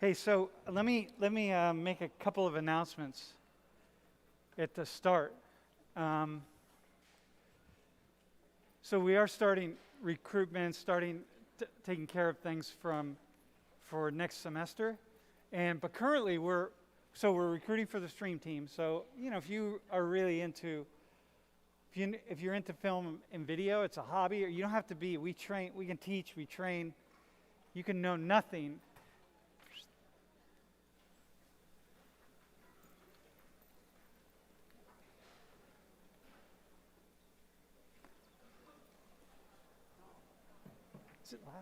Hey, so let me make a couple of announcements at the start. So we are starting recruitment, taking care of things for next semester, but currently we're recruiting for the stream team. So if you are really into if you're into film and video, it's a hobby. Or you don't have to be. We can teach. We train. You can know nothing. Is it loud?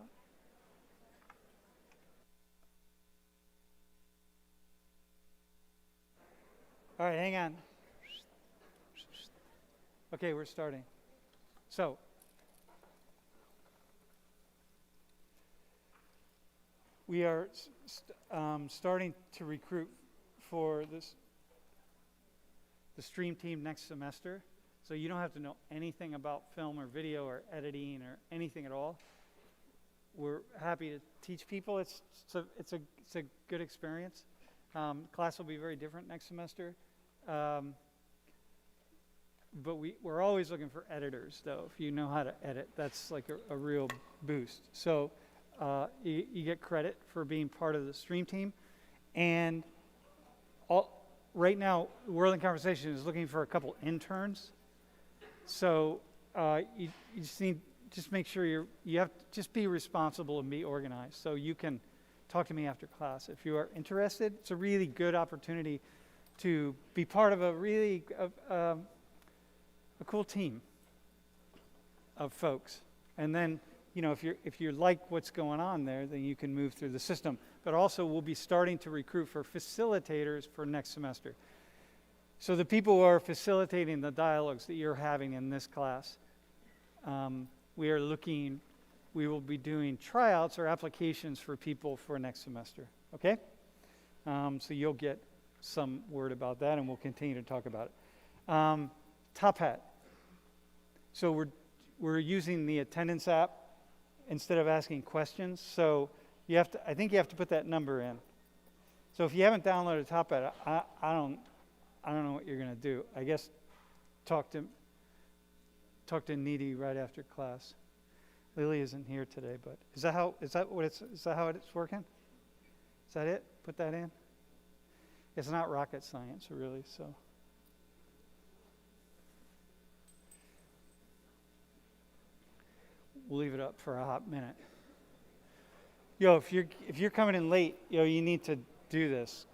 All right, hang on. Okay, we're starting. So, we are starting to recruit for the stream team next semester. So you don't have to know anything about film or video or editing or anything at all. We're happy to teach people. It's a good experience. Class will be very different next semester. But we're always looking for editors, though. If you know how to edit, that's like a real boost. So you get credit for being part of the stream team. And right now, World in Conversation is looking for a couple interns. So you just make sure you have to just be responsible and be organized. So you can talk to me after class if you are interested. It's a really good opportunity to be part of a really a cool team of folks. And then, if you like what's going on there, then you can move through the system. But also, we'll be starting to recruit for facilitators for next semester. So the people who are facilitating the dialogues that you're having in this class, we will be doing tryouts or applications for people for next semester, okay? So you'll get some word about that, and we'll continue to talk about it. Top Hat. So we're using the attendance app instead of asking questions. So I think you have to put that number in. So if you haven't downloaded Top Hat, I don't know what you're going to do. I guess talk to Needy right after class. Lily isn't here today, but is that how it's working? Is that it? Put that in. It's not rocket science, really. So. We'll leave it up for a hot minute. If you're coming in late, you need to do this.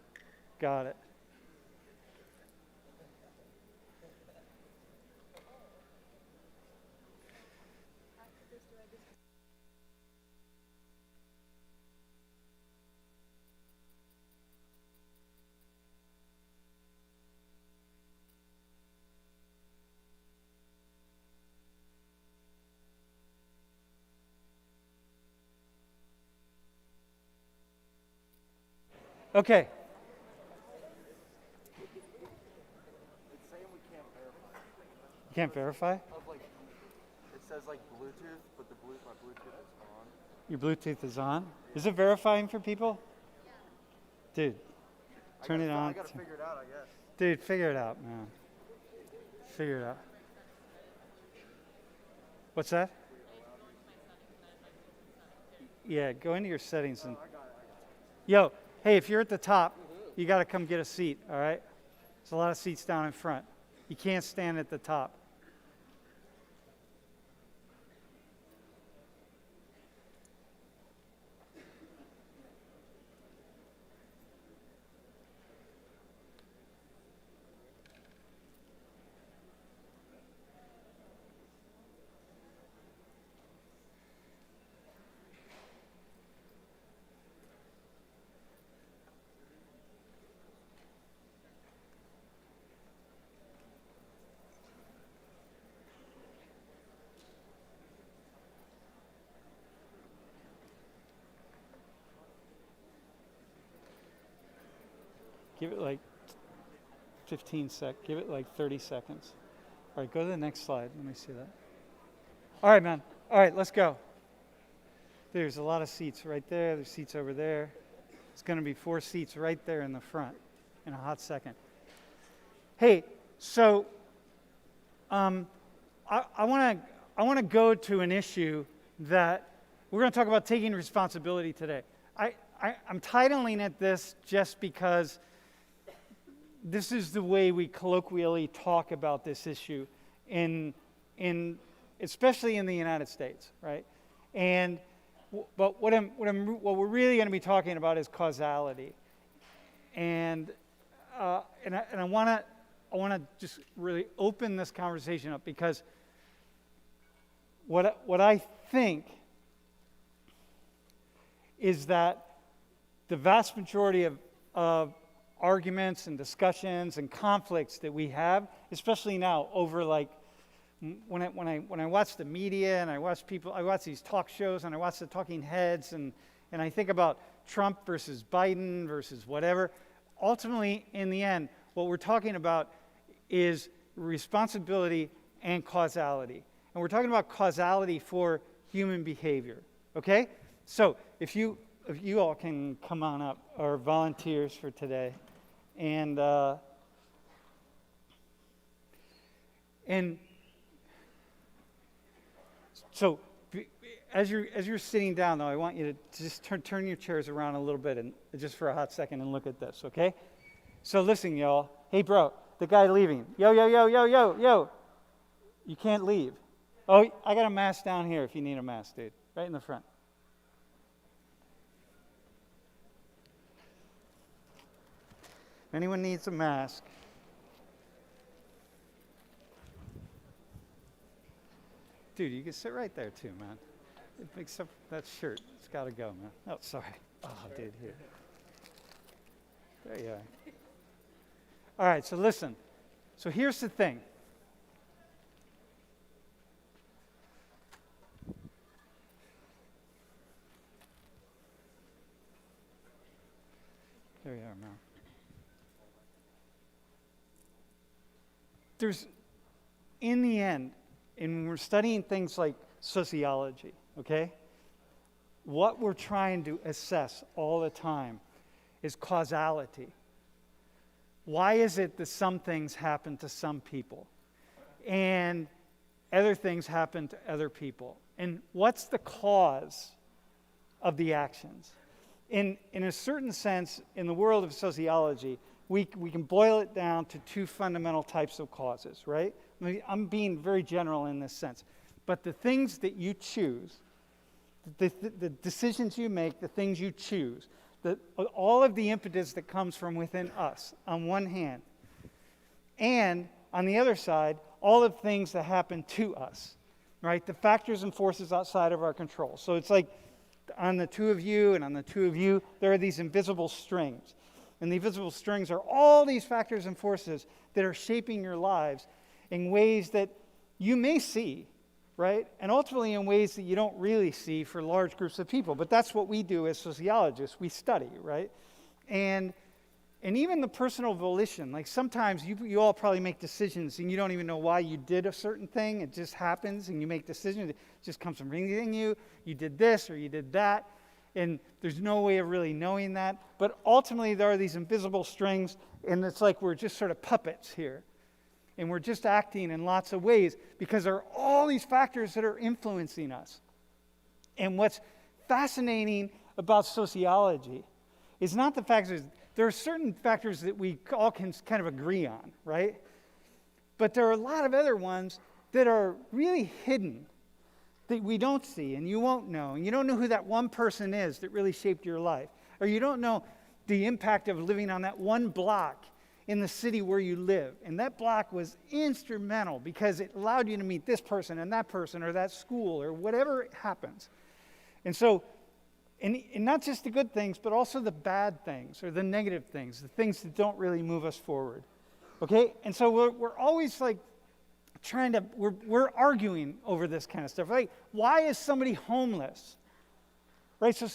Got it. Okay. It's saying we can't verify. You can't verify? It says Bluetooth, but my Bluetooth is on. Your Bluetooth is on? Is it verifying for people? Yeah. Dude, turn it on. I gotta figure it out, I guess. Dude, figure it out, man. Figure it out. What's that? Yeah, go into your settings and. Hey, if you're at the top, you got to come get a seat, all right? There's a lot of seats down in front. You can't stand at the top. Give it 15 give it 30 seconds. All right, go to the next slide. Let me see that. All right, man. All right, let's go. There's a lot of seats right there. There's seats over there. It's going to be 4 seats right there in the front in a hot second. Hey, so I want to go to an issue that we're going to talk about taking responsibility today. I'm titling it this just because this is the way we colloquially talk about this issue especially in the United States, right? But what we're really going to be talking about is causality, and I want to just really open this conversation up, because what I think is that the vast majority of arguments and discussions and conflicts that we have, especially now over like when I watch the media and I watch these talk shows and I watch the talking heads and I think about Trump versus Biden versus whatever, ultimately in the end what we're talking about is responsibility and causality. And we're talking about causality for human behavior, okay? So if you all can come on up, our volunteers for today, and so as you're sitting down, though, I want you to just turn your chairs around a little bit and just for a hot second and look at this, okay? So listen, y'all. Hey, bro, the guy leaving. Yo. You can't leave. Oh, I got a mask down here if you need a mask, dude. Right in the front. If anyone needs a mask, dude, you can sit right there too, man. Except that shirt, it's got to go, man. Oh, sorry. Oh, dude, here. There you are. All right, so listen. So here's the thing. There you are, man. In the end, and when we're studying things like sociology, okay, what we're trying to assess all the time is causality. Why is it that some things happen to some people and other things happen to other people? And what's the cause of the actions? In a certain sense, in the world of sociology, we can boil it down to 2 fundamental types of causes, right? I'm being very general in this sense. But the things that you choose, the decisions you make, the things you choose, all of the impetus that comes from within us, on one hand, and on the other side, all of things that happen to us, right? The factors and forces outside of our control. So it's like on the 2 of you and on the 2 of you, there are these invisible strings. And the invisible strings are all these factors and forces that are shaping your lives in ways that you may see, right? And ultimately in ways that you don't really see for large groups of people. But that's what we do as sociologists. We study, right? And even the personal volition. Like sometimes you all probably make decisions and you don't even know why you did a certain thing. It just happens and you make decisions. It just comes from reading you. You did this or you did that. And there's no way of really knowing that. But ultimately, there are these invisible strings, and it's like we're just sort of puppets here. And we're just acting in lots of ways because there are all these factors that are influencing us. And what's fascinating about sociology is not the factors. There are certain factors that we all can kind of agree on, right? But there are a lot of other ones that are really hidden, that we don't see and you won't know. And you don't know who that one person is that really shaped your life. Or you don't know the impact of living on that one block in the city where you live. And that block was instrumental because it allowed you to meet this person or that school or whatever happens. And so, and not just the good things, but also the bad things or the negative things, the things that don't really move us forward. Okay? And so we're always like, we're arguing over this kind of stuff, right? Why is somebody homeless? Right? So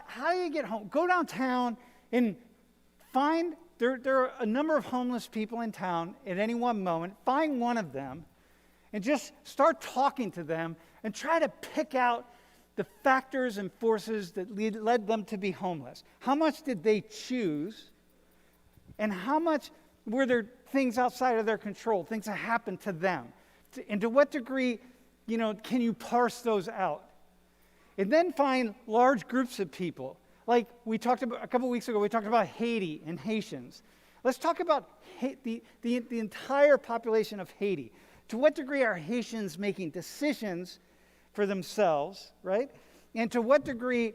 how do you get home? Go downtown and find, there are a number of homeless people in town at any one moment. Find one of them and just start talking to them and try to pick out the factors and forces that led them to be homeless? How much did they choose? And how much were there things outside of their control, things that happened to them? And to what degree, can you parse those out? And then find large groups of people. Like we talked about a couple weeks ago, we talked about Haiti and Haitians. Let's talk about the entire population of Haiti. To what degree are Haitians making decisions for themselves, right? And to what degree,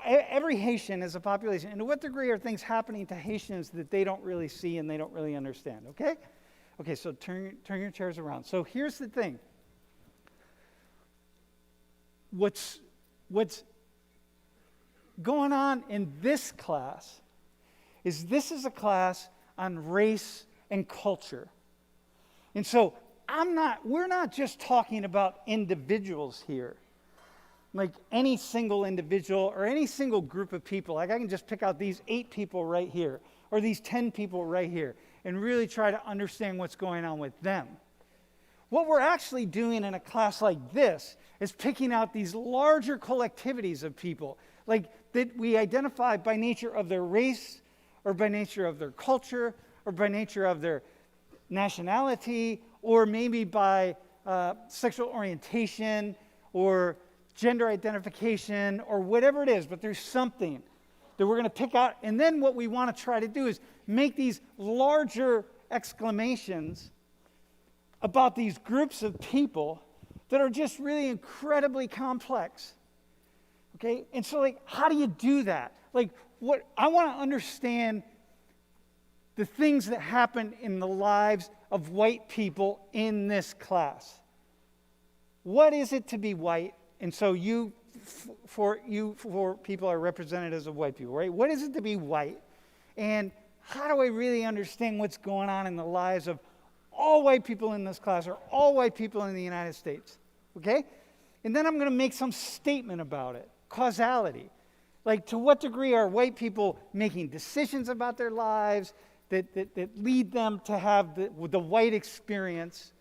every Haitian is a population, and to what degree are things happening to Haitians that they don't really see and they don't really understand, okay? Okay, so turn your chairs around. So here's the thing. What's going on in this class is this is a class on race and culture. And so we're not just talking about individuals here, like any single individual or any single group of people. Like I can just pick out these 8 people right here or these 10 people right here and really try to understand what's going on with them. What we're actually doing in a class like this is picking out these larger collectivities of people, like that we identify by nature of their race or by nature of their culture or by nature of their nationality or maybe by sexual orientation or gender identification or whatever it is, but there's something that we're going to pick out. And then what we want to try to do is make these larger exclamations about these groups of people that are just really incredibly complex. Okay? And so, how do you do that? What I want to understand the things that happen in the lives of white people in this class. What is it to be white? And so four people are represented as white people, right? What is it to be white? And how do I really understand what's going on in the lives of all white people in this class or all white people in the United States? Okay? And then I'm going to make some statement about it. Causality. To what degree are white people making decisions about their lives that lead them to have the white experience?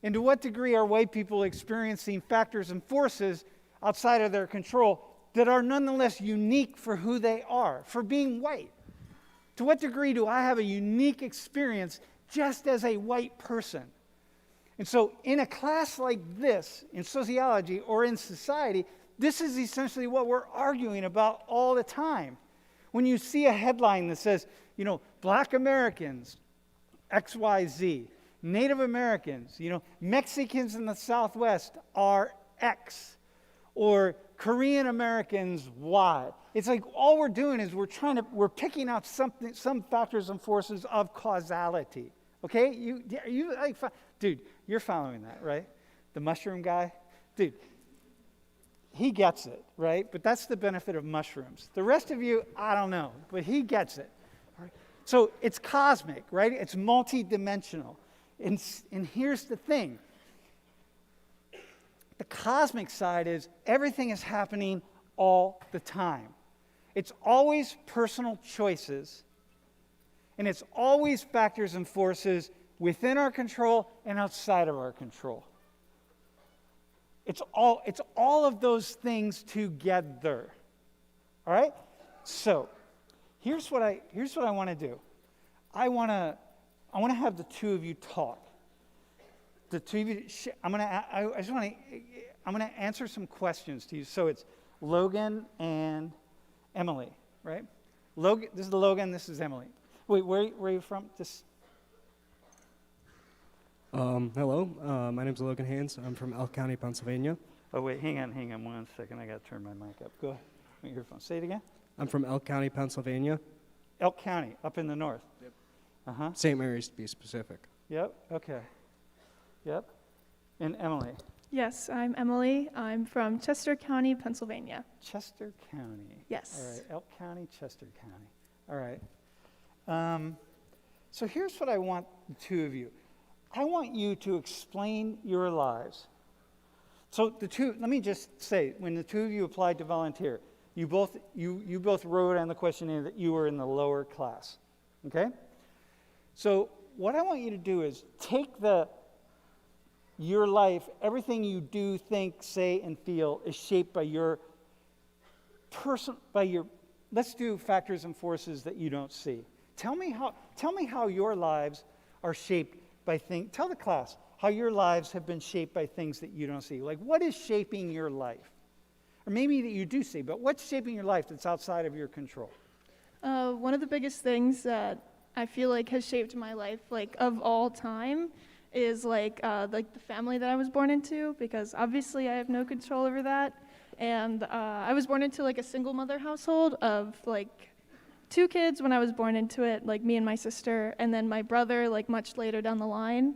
And to what degree are white people experiencing factors and forces outside of their control that are nonetheless unique for who they are, for being white? To what degree do I have a unique experience just as a white person? And so in a class like this, in sociology or in society, this is essentially what we're arguing about all the time. When you see a headline that says, Black Americans, XYZ, Native Americans, Mexicans in the Southwest are X, or Korean Americans Y. It's like all we're doing is we're picking out some factors and forces of causality. Okay, dude, you're following that, right? The mushroom guy, dude. He gets it, right? But that's the benefit of mushrooms. The rest of you, I don't know, but he gets it. Right? So it's cosmic, right? It's multidimensional. And here's the thing. The cosmic side is everything is happening all the time. It's always personal choices, and it's always factors and forces within our control and outside of our control. It's all of those things together. All right? So, here's what I want to do. I want to have the two of you talk. The two of you, I'm going to answer some questions to you. So it's Logan and Emily, right? Logan, this is Logan, this is Emily. Wait, where are you from? Hello, my name's Logan Haynes. I'm from Elk County, Pennsylvania. Oh, wait, hang on 1 second. I got to turn my mic up. Go ahead. Your phone. Say it again. I'm from Elk County, Pennsylvania. Elk County, up in the north. Yep. Uh-huh. St. Mary's, to be specific. Yep, okay. Yep. And Emily? Yes, I'm Emily. I'm from Chester County, Pennsylvania. Chester County. Yes. All right, Elk County, Chester County. All right. So here's what I want the two of you. I want you to explain your lives. So let me just say, when the two of you applied to volunteer, you both wrote on the questionnaire that you were in the lower class. Okay? So what I want you to do is take the your life, everything you do, think, say, and feel is shaped by your let's do factors and forces that you don't see. Tell me how your lives are shaped by tell the class how your lives have been shaped by things that you don't see. Like, what is shaping your life? Or maybe that you do see, but what's shaping your life that's outside of your control? One of the biggest things that I feel like has shaped my life, like of all time, is like the family that I was born into, because obviously I have no control over that. And I was born into like a single mother household of like 2 kids when I was born into it, like me and my sister, and then my brother like much later down the line.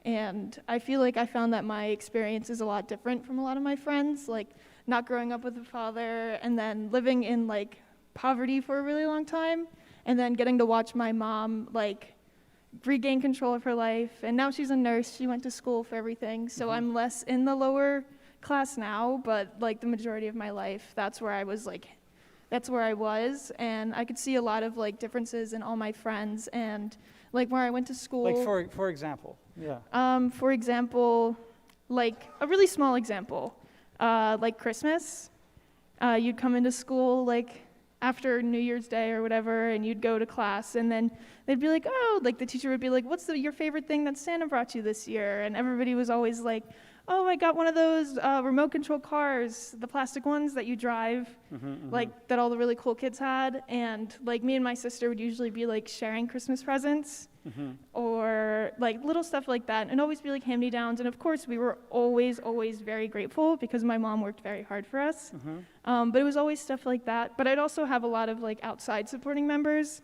And I feel like I found that my experience is a lot different from a lot of my friends, like not growing up with a father and then living in like poverty for a really long time, and then getting to watch my mom like regain control of her life. And now she's a nurse. She went to school for everything. So I'm less in the lower class now, but like the majority of my life, that's where I was. And I could see a lot of like differences in all my friends and like where I went to school. Like for example, yeah. For example, like a really small example, like Christmas. You'd come into school like after New Year's Day or whatever, and you'd go to class, and then they'd be like, oh, like the teacher would be like, what's your favorite thing that Santa brought you this year? And everybody was always like, oh, I got one of those remote control cars, the plastic ones that you drive, like that all the really cool kids had. And like me and my sister would usually be like sharing Christmas presents or like little stuff like that, and always be like hand-me-downs. And of course, we were always very grateful because my mom worked very hard for us. But it was always stuff like that. But I'd also have a lot of like outside supporting members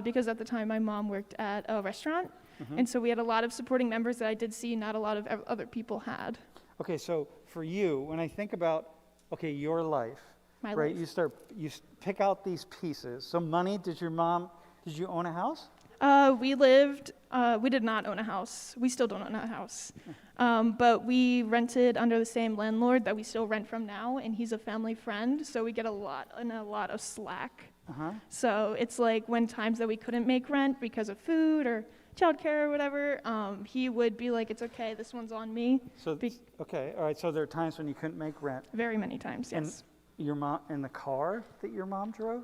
because at the time my mom worked at a restaurant. And so we had a lot of supporting members that I did see not a lot of other people had. Okay, so for you, when I think about, your life, My right? life. You pick out these pieces. So money, did you own a house? We did not own a house. We still don't own a house. But we rented under the same landlord that we still rent from now, and he's a family friend, so we get a lot of slack. So it's like when times that we couldn't make rent because of food or childcare or whatever, he would be like, it's okay, this one's on me. So, okay, all right, so there are times when you couldn't make rent. Very many times, yes. And your mom, in the car that your mom drove?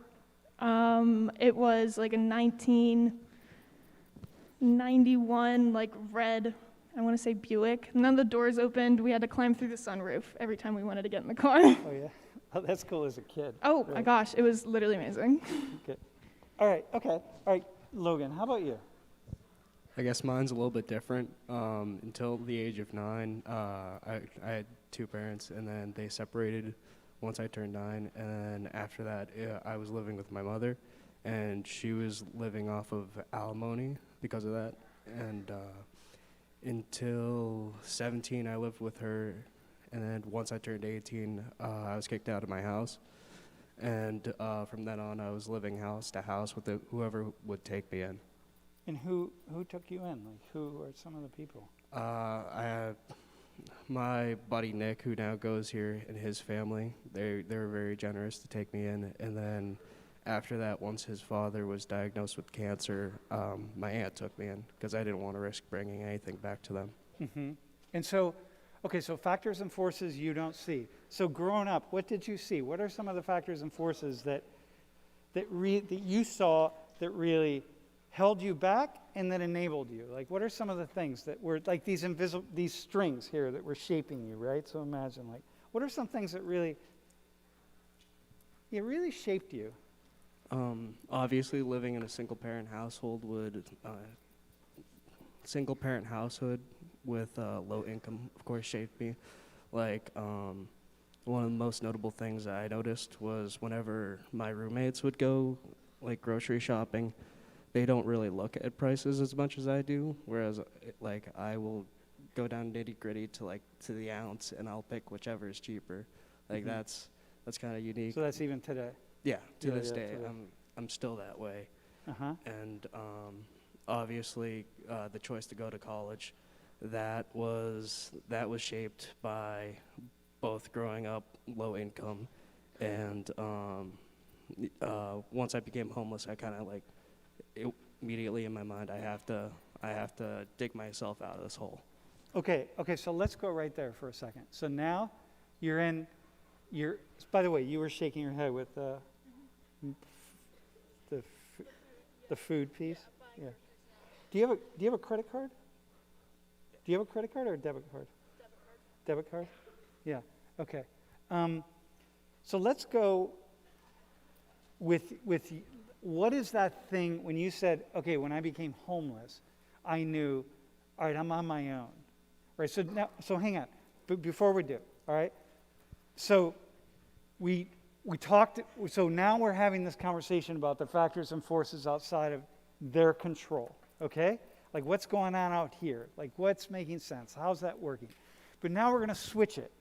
It was like a 1991, like red, I want to say Buick. None of the doors opened. We had to climb through the sunroof every time we wanted to get in the car. Oh, yeah. Oh, that's cool as a kid. Oh, right. my gosh, it was literally amazing. Okay. All right, okay. All right, Logan, how about you? I guess mine's a little bit different. Until the age of 9, I had 2 parents, and then they separated once I turned 9. And then after that, I was living with my mother, and she was living off of alimony because of that. And until 17, I lived with her. And then once I turned 18, I was kicked out of my house. And from then on, I was living house to house with whoever would take me in. And who took you in? Like, who are some of the people? I have my buddy Nick, who now goes here, and his family. They were very generous to take me in. And then after that, once his father was diagnosed with cancer, my aunt took me in because I didn't want to risk bringing anything back to them. And so, so factors and forces you don't see. So growing up, what did you see? What are some of the factors and forces that you saw that really held you back and that enabled you? Like, what are some of the things that were like these strings here that were shaping you, right? So imagine, like, what are some things that really shaped you? Obviously, living in a single-parent household with low income, of course, shaped me. Like, one of the most notable things that I noticed was whenever my roommates would go, like, grocery shopping, they don't really look at prices as much as I do, whereas, like, I will go down nitty-gritty to the ounce, and I'll pick whichever is cheaper. Like, that's kind of unique. So that's even today? Yeah, to this yeah, day, today. I'm still that way. And obviously, the choice to go to college, that was shaped by both growing up low income and once I became homeless, I kind of immediately in my mind, I have to dig myself out of this hole. Okay, so let's go right there for a second. So now you're, by the way, you were shaking your head with the food piece? Yeah. Do you have a credit card? Do you have a credit card or a debit card? Debit card? Yeah, okay. So let's go with what is that thing when you said, okay, when I became homeless, I knew, all right, I'm on my own. Right, so hang on, before we do, all right? So we talked, so now we're having this conversation about the factors and forces outside of their control, okay? Like what's going on out here? Like what's making sense? How's that working? But now we're going to switch it.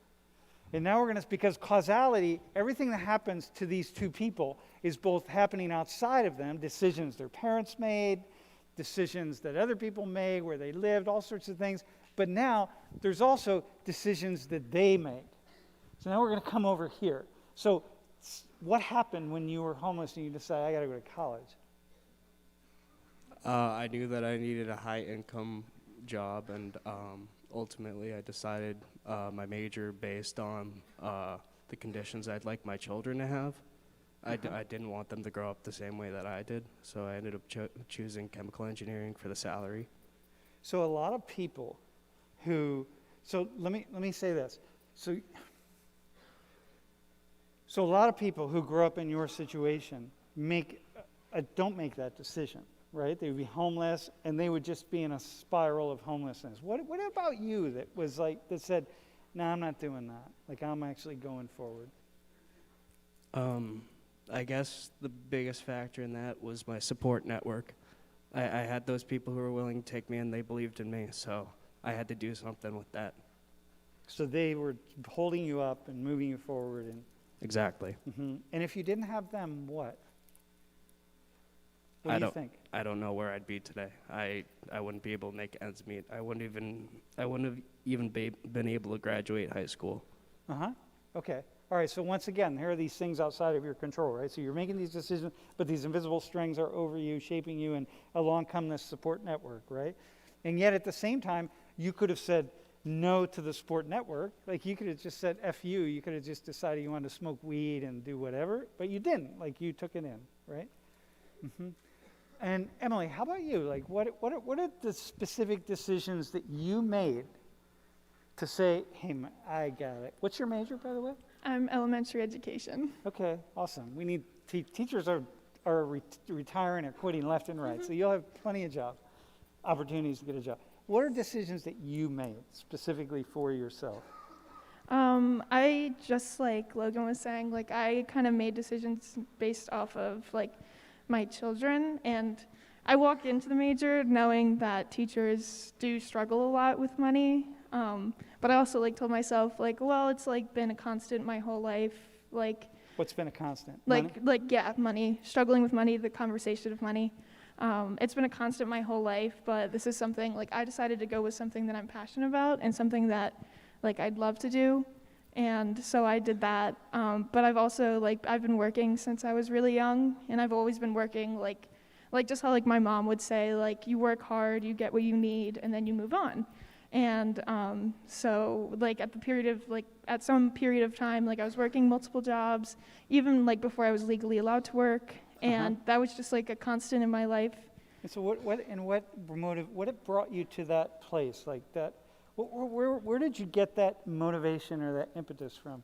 And now we're going to, because causality, everything that happens to these two people is both happening outside of them, decisions their parents made, decisions that other people made, where they lived, all sorts of things. But now there's also decisions that they made. So now we're going to come over here. So what happened when you were homeless and you decided, I got to go to college? I knew that I needed a high-income job, and ultimately I decided my major based on the conditions I'd like my children to have. I didn't want them to grow up the same way that I did, so I ended up choosing chemical engineering for the salary. So a lot of people so let me say this. So a lot of people who grow up in your situation don't make that decision, right? They would be homeless and they would just be in a spiral of homelessness. What about you that said, no, I'm not doing that. Like I'm actually going forward. I guess the biggest factor in that was my support network. I had those people who were willing to take me and they believed in me, so I had to do something with that. So they were holding you up and moving you forward. Exactly. Mm-hmm. And if you didn't have them, what? What do you think? I don't know where I'd be today. I wouldn't be able to make ends meet. I wouldn't have even been able to graduate high school. Uh-huh. Okay. All right, so once again, here are these things outside of your control, right? So you're making these decisions, but these invisible strings are over you, shaping you, and along come this support network, right? And yet at the same time, you could have said no to the support network. Like you could have just said F you. You could have just decided you wanted to smoke weed and do whatever, but you didn't. Like you took it in, right? Mm-hmm. And Emily, how about you? Like what are the specific decisions that you made to say, hey, I got it? What's your major, by the way? I'm elementary education. Okay, awesome. We need teachers are retiring or quitting left and right, so you'll have plenty of opportunities to get a job. What are decisions that you made specifically for yourself? I just like Logan was saying, like I kind of made decisions based off of like my children, and I walked into the major knowing that teachers do struggle a lot with money. But I also like told myself like, well, it's like been a constant my whole life. Like what's been a constant? Money, struggling with money, the conversation of money. It's been a constant my whole life, but this is something like I decided to go with something that I'm passionate about and something that like I'd love to do. And so I did that. But I've also I've been working since I was really young, and I've always been working like just how like my mom would say, like you work hard, you get what you need, and then you move on. And so like at some period of time, like I was working multiple jobs, even like before I was legally allowed to work. And that was just like a constant in my life. And so what brought you to that place like that? Where did you get that motivation or that impetus from?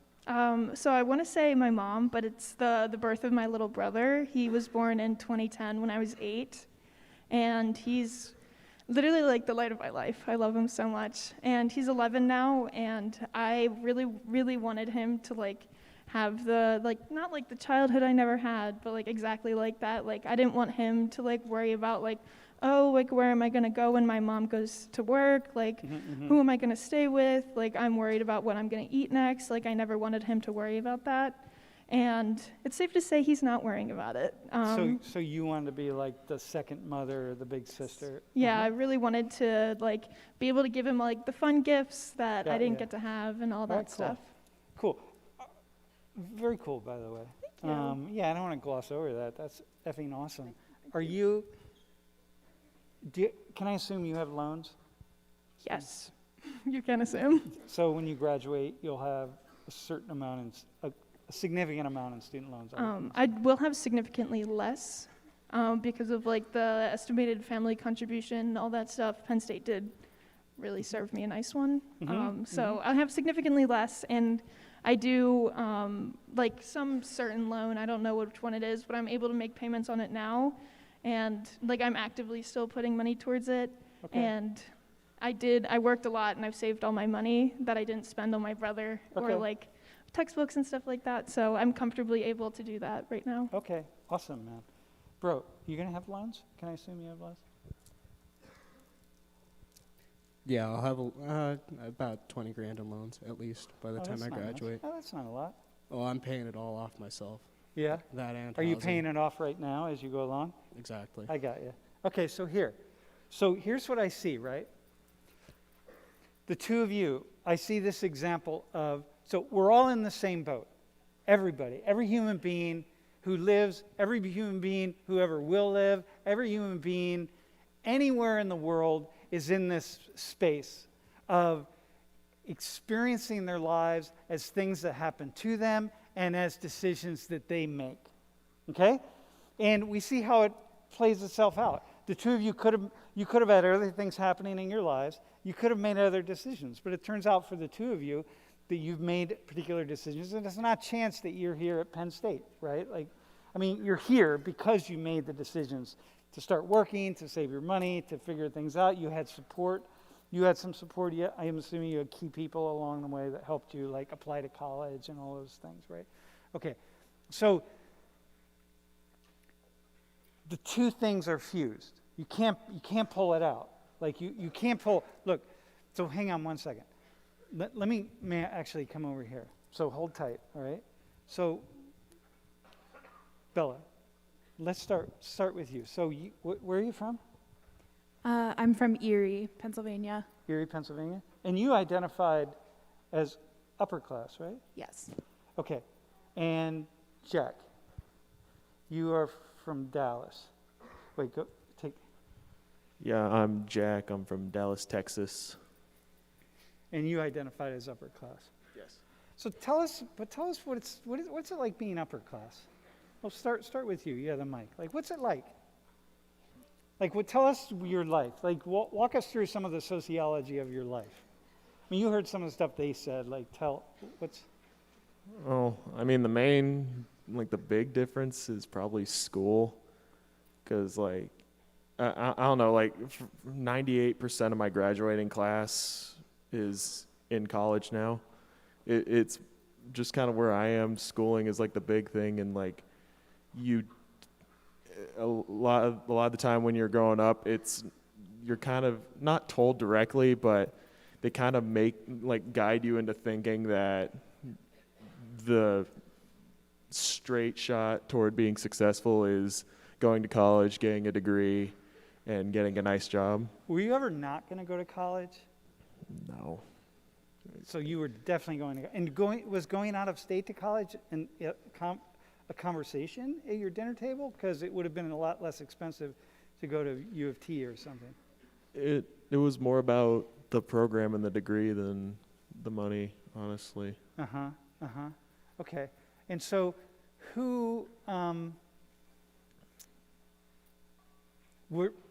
So I want to say my mom, but it's the birth of my little brother. He was born in 2010 when I was 8, and he's literally like the light of my life. I love him so much. And he's 11 now, and I really, really wanted him to like have the not like the childhood I never had, but like exactly like that. Like I didn't want him to like worry about like, oh, like where am I gonna go when my mom goes to work? Like who am I gonna stay with? Like I'm worried about what I'm gonna eat next. Like I never wanted him to worry about that. And it's safe to say he's not worrying about it. So you wanted to be like the second mother or the big sister? Yeah, I really wanted to like be able to give him like the fun gifts that I didn't get to have and all that stuff. Cool. Very cool, by the way. Thank you. I don't want to gloss over that. That's effing awesome. Can I assume you have loans? Yes. You can assume. So when you graduate, you'll have a certain amount, a significant amount in student loans. I will have significantly less because of like the estimated family contribution, all that stuff. Penn State did really serve me a nice one. So I have significantly less, and I do like some certain loan. I don't know which one it is, but I'm able to make payments on it now, and like I'm actively still putting money towards it. Okay. And I worked a lot, and I've saved all my money that I didn't spend on my brother Okay. or like textbooks and stuff like that. So I'm comfortably able to do that right now. Okay, awesome, man. Bro, you gonna have loans? Can I assume you have loans? Yeah, I'll have about 20 grand in loans at least by the time that's I not much. graduate. Oh, that's not a lot. Oh, I'm paying it all off myself. Yeah? That and Are you housing. paying it off right now as you go along? Exactly. I got you. Okay, so here's what I see, right? The two of you, I see this example of, so we're all in the same boat. Everybody, every human being who lives, every human being who ever will live, every human being anywhere in the world is in this space of experiencing their lives as things that happen to them and as decisions that they make. Okay? And we see how it plays itself out. The two of you could have had other things happening in your lives. You could have made other decisions, but it turns out for the two of you that you've made particular decisions, and it's not chance that you're here at Penn State, right? Like, I mean, you're here because you made the decisions to start working, to save your money, to figure things out. You had support. You had some support. Yeah, I am assuming you had key people along the way that helped you, like, apply to college and all those things, right? Okay, so the two things are fused. You can't pull it out. Like, you can't pull, look, so hang on one second. May I actually come over here? So hold tight, all right? So, Bella, let's start with you. So where are you from? I'm from Erie, Pennsylvania. Erie, Pennsylvania? And you identified as upper class, right? Yes. Okay. And Jack, you are from Dallas. Wait, go take. Yeah, I'm Jack. I'm from Dallas, Texas. And you identified as upper class. Yes. So tell us what's it like being upper class? Well, start with you. Yeah, the mic. Like, what's it like? Like, tell us your life. Like, walk us through some of the sociology of your life. I mean, you heard some of the stuff they said. Like, what's. Oh, I mean, the big difference is probably school. Because, like, I don't know, like, 98% of my graduating class is in college now. It's just kind of where I am. Schooling is, like, the big thing. And, like, a lot of the time when you're growing up, you're kind of not told directly, but they kind of guide you into thinking that the straight shot toward being successful is going to college, getting a degree, and getting a nice job. Were you ever not going to go to college? No. So you were definitely going to. And was going out of state to college and a conversation at your dinner table? Because it would have been a lot less expensive to go to U of T or something. It was more about the program and the degree than the money, honestly. Okay. And so, who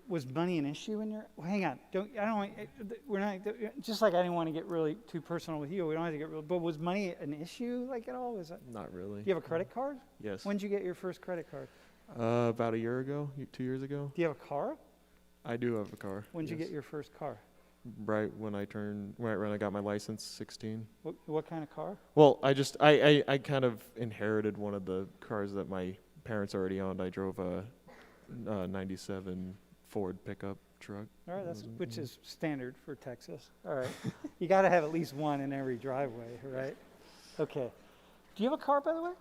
was money an issue in your? Well, hang on. We're not. Just like I didn't want to get really too personal with you. We don't have to get real. But was money an issue, like, at all? Was that? Not really. Do you have a credit card? Yes. When did you get your first credit card? About a year ago, 2 years ago. Do you have a car? I do have a car. When did you yes. get your first car? Right when I got my license, 16. What kind of car? Well, I kind of inherited one of the cars that my parents already owned. I drove a 97 Ford pickup truck. All right, which is standard for Texas. All right. You got to have at least one in every driveway, right? Okay. Do you have a car, by the way?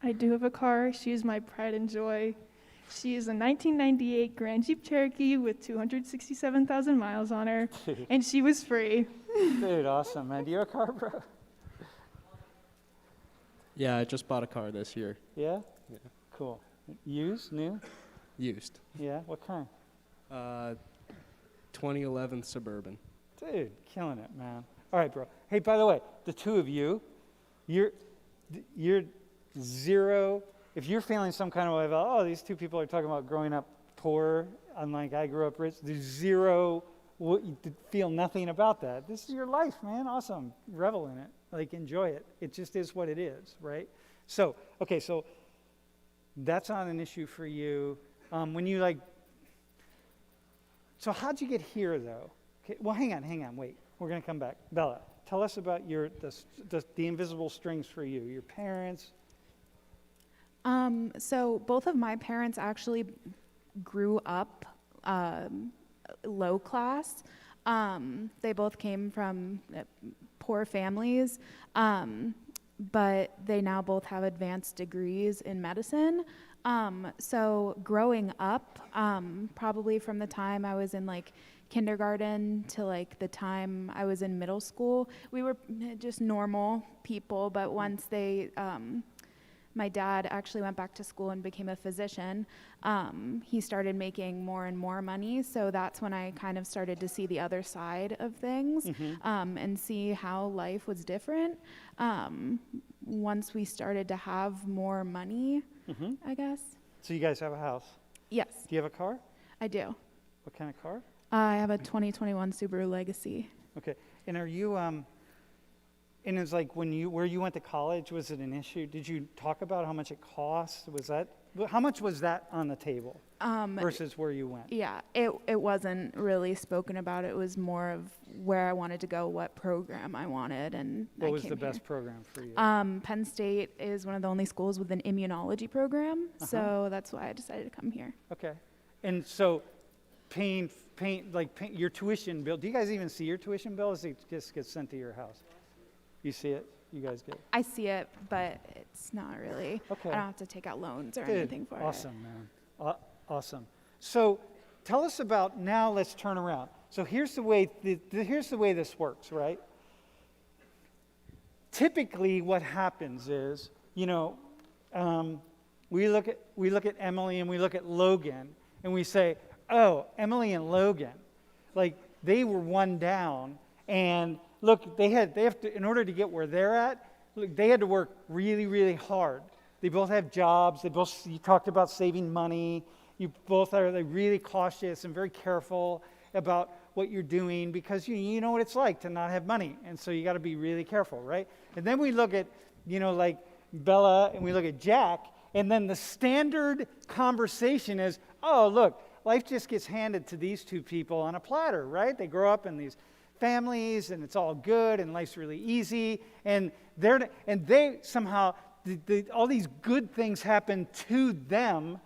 I do have a car. She is my pride and joy. She is a 1998 Grand Jeep Cherokee with 267,000 miles on her, and she was free. Dude, awesome, man. Do you have a car, bro? Yeah, I just bought a car this year. Yeah? Yeah. Cool. Used? New? Used. Yeah? What kind? Uh, 2011 Suburban. Dude, killing it, man. All right, bro. Hey, by the way, the two of you, you're zero. If you're feeling some kind of way about, oh, these two people are talking about growing up poor, unlike I grew up rich, there's zero, you feel nothing about that. This is your life, man. Awesome. Revel in it. Like, enjoy it. It just is what it is, right? So, okay, so that's not an issue for you. When you like, so how'd you get here, though? Okay, well, hang on, wait. We're going to come back. Bella, tell us about the invisible strings for you, your parents. So both of my parents actually grew up low class. They both came from poor families, but they now both have advanced degrees in medicine. So growing up, probably from the time I was in like kindergarten to like the time I was in middle school, we were just normal people. But once my dad actually went back to school and became a physician, he started making more and more money. So that's when I kind of started to see the other side of things, and see how life was different. Once we started to have more money, I guess. So you guys have a house. Yes, Do you have a car? I do. What kind of car? I have a 2021 Subaru Legacy. Okay. And are you, and it's like where you went to college, was it an issue? Did you talk about how much it cost? How much was that on the table versus where you went? Yeah, it wasn't really spoken about. It was more of where I wanted to go, what program I wanted, and What was the best program for you? Penn State is one of the only schools with an immunology program, so that's why I decided to come here. Okay. And so paying your tuition bill, do you guys even see your tuition bill, or does it just get sent to your house? You see it? You guys get it? I see it, but it's not really. Okay. I don't have to take out loans or Good. anything for Awesome, man. Awesome. So tell us about, now let's turn around. So here's the way this works, right? Typically what happens is, we look at Emily and we look at Logan and we say, oh, Emily and Logan, like they were one down, and look, they have to, in order to get where they're at, look, they had to work really, really hard. They both have jobs. You talked about saving money. You both are really cautious and very careful about what you're doing, because you know what it's like to not have money. And so you got to be really careful, right? And then we look at, like Bella, and we look at Jack, and then the standard conversation is, oh, look, life just gets handed to these two people on a platter, right? They grow up in these families, and it's all good, and life's really easy, and they somehow, all these good things happen to them.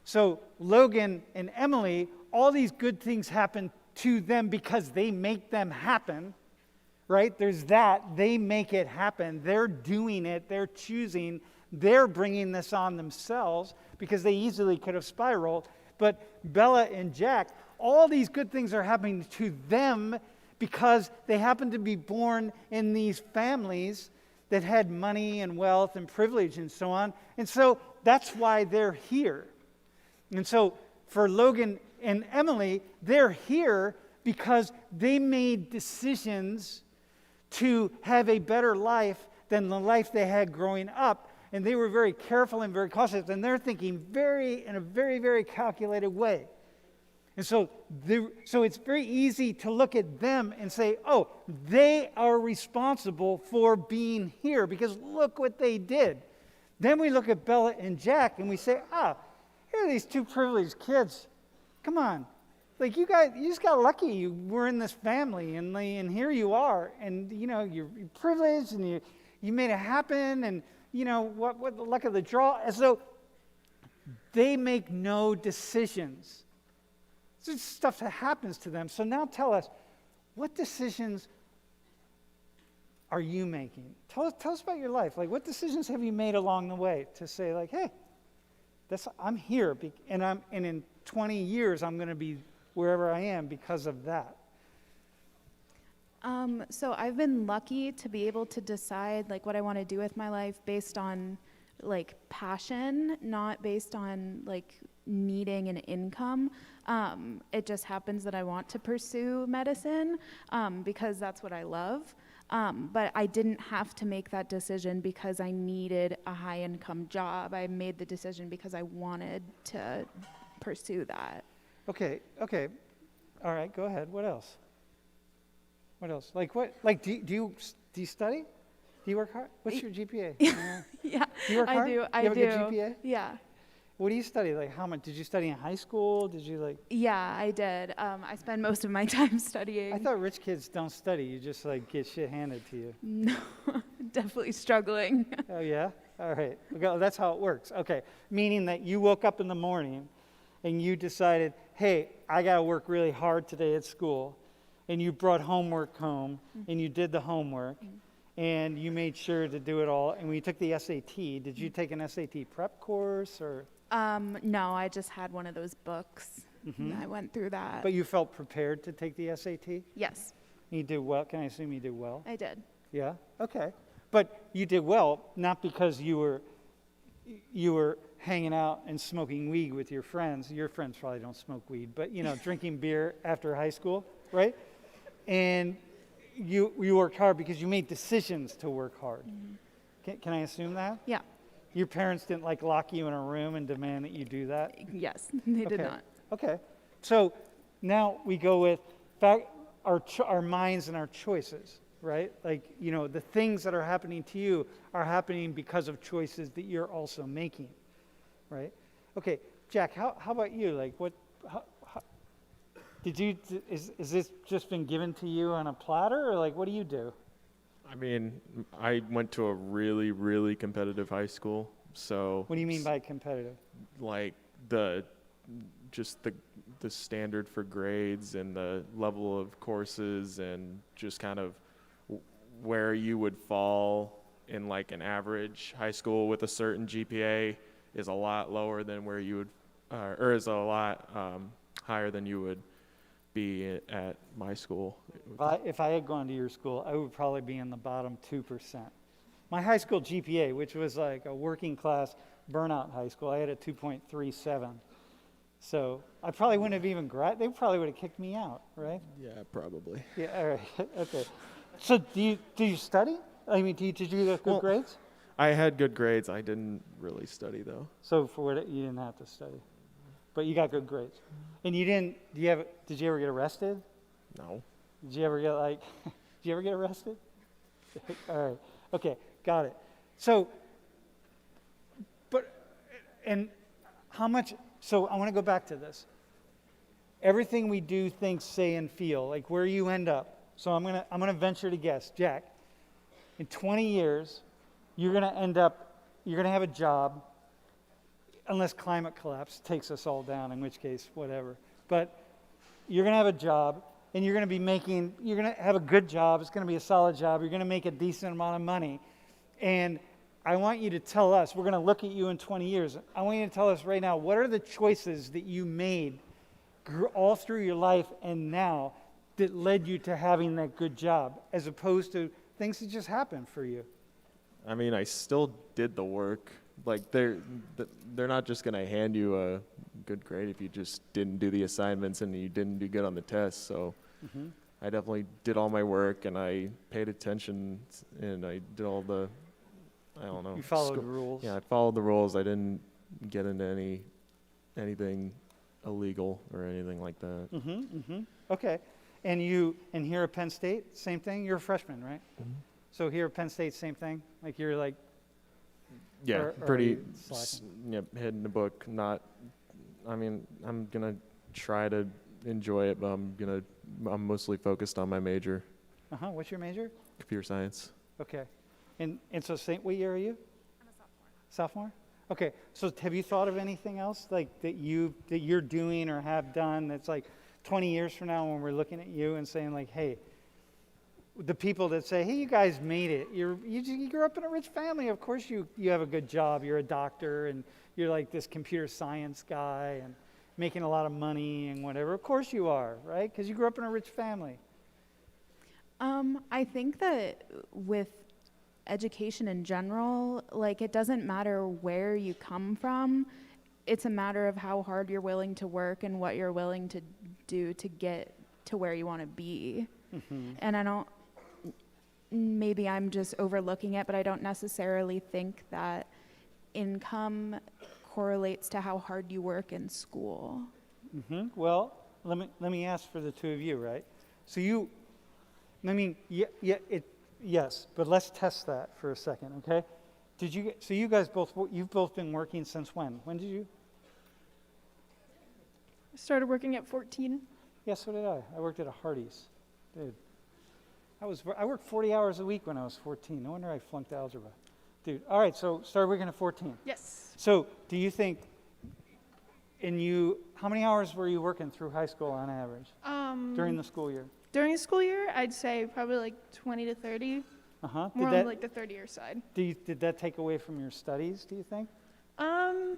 So Logan and Emily, all these good things happen to them because they make them happen, right? There's that. They make it happen. They're doing it. They're choosing. They're bringing this on themselves because they easily could have spiraled. But Bella and Jack, all these good things are happening to them because they happen to be born in these families that had money and wealth and privilege and so on. And so that's why they're here. And so for Logan and Emily, they're here because they made decisions to have a better life than the life they had growing up. And they were very careful and very cautious, and they're thinking in a very, very calculated way. And so it's very easy to look at them and say, oh, they are responsible for being here because look what they did. Then we look at Bella and Jack and we say, here are these two privileged kids. Come on. Like you just got lucky. You were in this family, and here you are. And, you're privileged, and you made it happen, and, what the luck of the draw. And so they make no decisions. It's just stuff that happens to them. So now tell us, what decisions are you making? Tell us about your life. Like, what decisions have you made along the way to say, like, hey, I'm here, and in 20 years I'm going to be wherever I am because of that. So I've been lucky to be able to decide like what I want to do with my life based on like passion, not based on like needing an income. It just happens that I want to pursue medicine because that's what I love. But I didn't have to make that decision because I needed a high income job. I made the decision because I wanted to pursue that. Okay. All right, go ahead. What else? What else? Like what? Like do you study? Do you work hard? What's your GPA? Yeah, Do you work hard? I You have do. a good GPA? Yeah. What do you study? Like how much? Did you study in high school? Did you like? Yeah, I did. I spend most of my time studying. I thought rich kids don't study. You just like get shit handed to you. No, definitely struggling. Oh yeah? All right. Okay, that's how it works. Okay. Meaning that you woke up in the morning and you decided, hey, I got to work really hard today at school. And you brought homework home and you did the homework and you made sure to do it all. And when you took the SAT, did you take an SAT prep course or? No, I just had one of those books. And I went through that. But you felt prepared to take the SAT? Yes, You did well. Can I assume you did well? I did. Yeah? Okay. But you did well, not because you were hanging out and smoking weed with your friends. Your friends probably don't smoke weed, but drinking beer after high school, right? And you worked hard because you made decisions to work hard. Can I assume that? Yeah. Your parents didn't like lock you in a room and demand that you do that? Yes, they did Okay. not. Okay. So now we go with our minds and our choices, right? Like, the things that are happening to you are happening because of choices that you're also making, right? Okay, Jack, how about you? Like, how, is this just been given to you on a platter, or like, what do you do? I mean, I went to a really, really competitive high school, so What do you mean by competitive? like the standard for grades and the level of courses and just kind of where you would fall in like an average high school with a certain GPA is a lot lower than where you would, or is a lot higher than you would be at my school. If I had gone to your school, I would probably be in the bottom 2%. My high school GPA, which was like a working class burnout high school, I had a 2.37. So I probably wouldn't have even they probably would have kicked me out, right? Yeah, probably. Yeah, all right, okay. So do you study? I mean, did you get good grades? I had good grades. I didn't really study though. So you didn't have to study, but you got good grades. And you didn't, did you ever get arrested? No. Did you ever get arrested? All right, okay, got it. So, so I want to go back to this. Everything we do, think, say, and feel, like where you end up. So I'm gonna venture to guess, Jack, in 20 years, you're gonna have a job, unless climate collapse takes us all down, in which case, whatever. But you're gonna have a job, and you're gonna have a good job, it's gonna be a solid job, you're gonna make a decent amount of money. And I want you to tell us, we're gonna look at you in 20 years, I want you to tell us right now, what are the choices that you made all through your life and now that led you to having that good job, as opposed to things that just happened for you? I mean, I still did the work. Like they're not just gonna hand you a good grade if you just didn't do the assignments and you didn't do good on the tests. So I definitely did all my work and I paid attention and I did all the, I don't know. You followed the rules. Yeah, I followed the rules. I didn't get into anything illegal or anything like that. Okay. And here at Penn State, same thing? You're a freshman, right? So here at Penn State, same thing? Like you're like, Yeah, or are pretty. you slacking? Hitting the book. Not. I mean, I'm gonna try to enjoy it, but I'm mostly focused on my major, What's your major? computer science. Okay. And so what year are you? I'm a sophomore. Okay. So have you thought of anything else like that you're doing or have done that's like 20 years from now when we're looking at you and saying like, hey, the people that say, hey, you guys made it. You grew up in a rich family. Of course you have a good job. You're a doctor and you're like this computer science guy and making a lot of money and whatever. Of course you are, right? Because you grew up in a rich family. I think that with education in general, like it doesn't matter where you come from. it's a matter of how hard you're willing to work and what you're willing to do to get to where you want to be. And I don't, maybe I'm just overlooking it, but I don't necessarily think that income correlates to how hard you work in school. Well, let me ask for the two of you, right? So yes, but let's test that for a second, okay? So you guys you've both been working since when? When did you? I started working at 14. Yeah, so did I. I worked at a Hardee's. Dude, I worked 40 hours a week when I was 14. No wonder I flunked algebra. Dude, all right, so started working at 14. Yes. So do you think, how many hours were you working through high school on average during the school year? During the school year, I'd say probably like 20 to 30. Uh-huh. More on like the 30-year side. Did that take away from your studies, do you think? I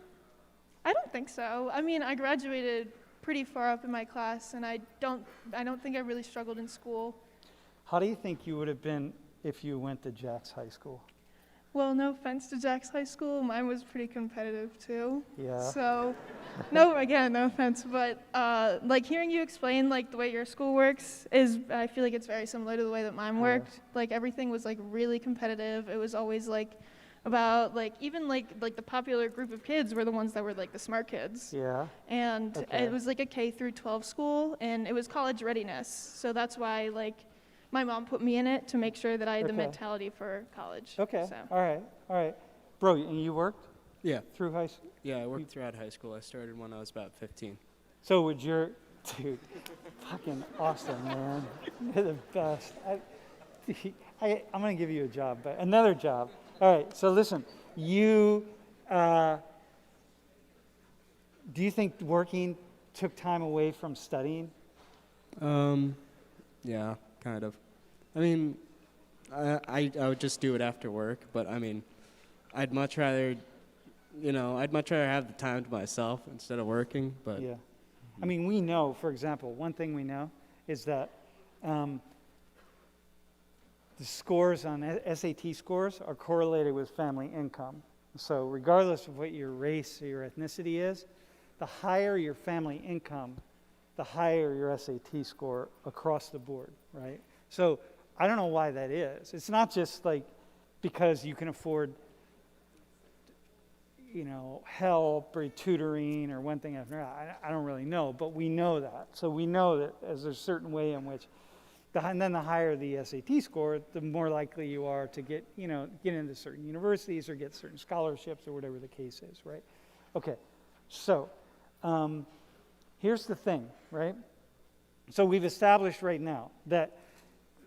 don't think so. I mean, I graduated pretty far up in my class, and I don't think I really struggled in school. How do you think you would have been if you went to Jack's High School? Well, no offense to Jack's High School, mine was pretty competitive too. Yeah. So, no offense, but like hearing you explain like the way your school works I feel like it's very similar to the way that mine worked. Like everything was like really competitive. It was always like about like even like the popular group of kids were the ones that were like the smart kids. Yeah. And it was like a K through 12 school, and it was college readiness. So that's why like my mom put me in it to make sure that I had the mentality for college. Okay. So. All right. Bro, and you worked Yeah. through high school? Yeah, I worked throughout high school. I started when I was about 15. So dude, fucking awesome, man. You're the best. I'm going to give you a job, but another job. All right, so listen, do you think working took time away from studying? Yeah, kind of. I mean, I would just do it after work, but I mean, I'd much rather have the time to myself instead of working, but. Yeah. I mean, we know, for example, one thing we know is that the scores on SAT scores are correlated with family income. So regardless of what your race or your ethnicity is, the higher your family income, the higher your SAT score across the board, right? So I don't know why that is. It's not just like because you can afford, help or tutoring or one thing after another. I don't really know, but we know that. So we know that as there's a certain way in which, and then the higher the SAT score, the more likely you are to get into certain universities or get certain scholarships or whatever the case is, right? Okay, so here's the thing, right? So we've established right now that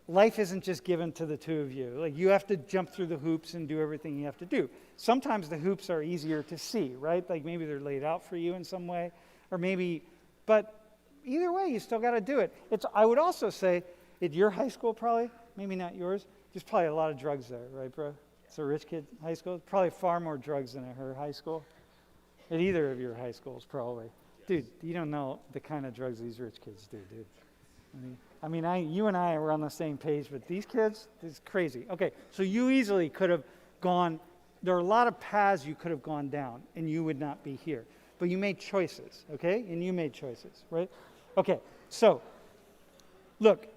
life isn't just given to the two of you. Like you have to jump through the hoops and do everything you have to do. Sometimes the hoops are easier to see, right? Like maybe they're laid out for you in some way, or maybe, but either way, you still got to do it. I would also say at your high school probably, maybe not yours, there's probably a lot of drugs there, right, bro? It's a rich kid high school. Probably far more drugs than at her high school. At either of your high schools, probably. Dude, you don't know the kind of drugs these rich kids do, dude. You and I were on the same page, but these kids, it's crazy. Okay, so you easily could have gone, there are a lot of paths you could have gone down, and you would not be here. But you made choices, okay? And you made choices, right? Okay, so, look,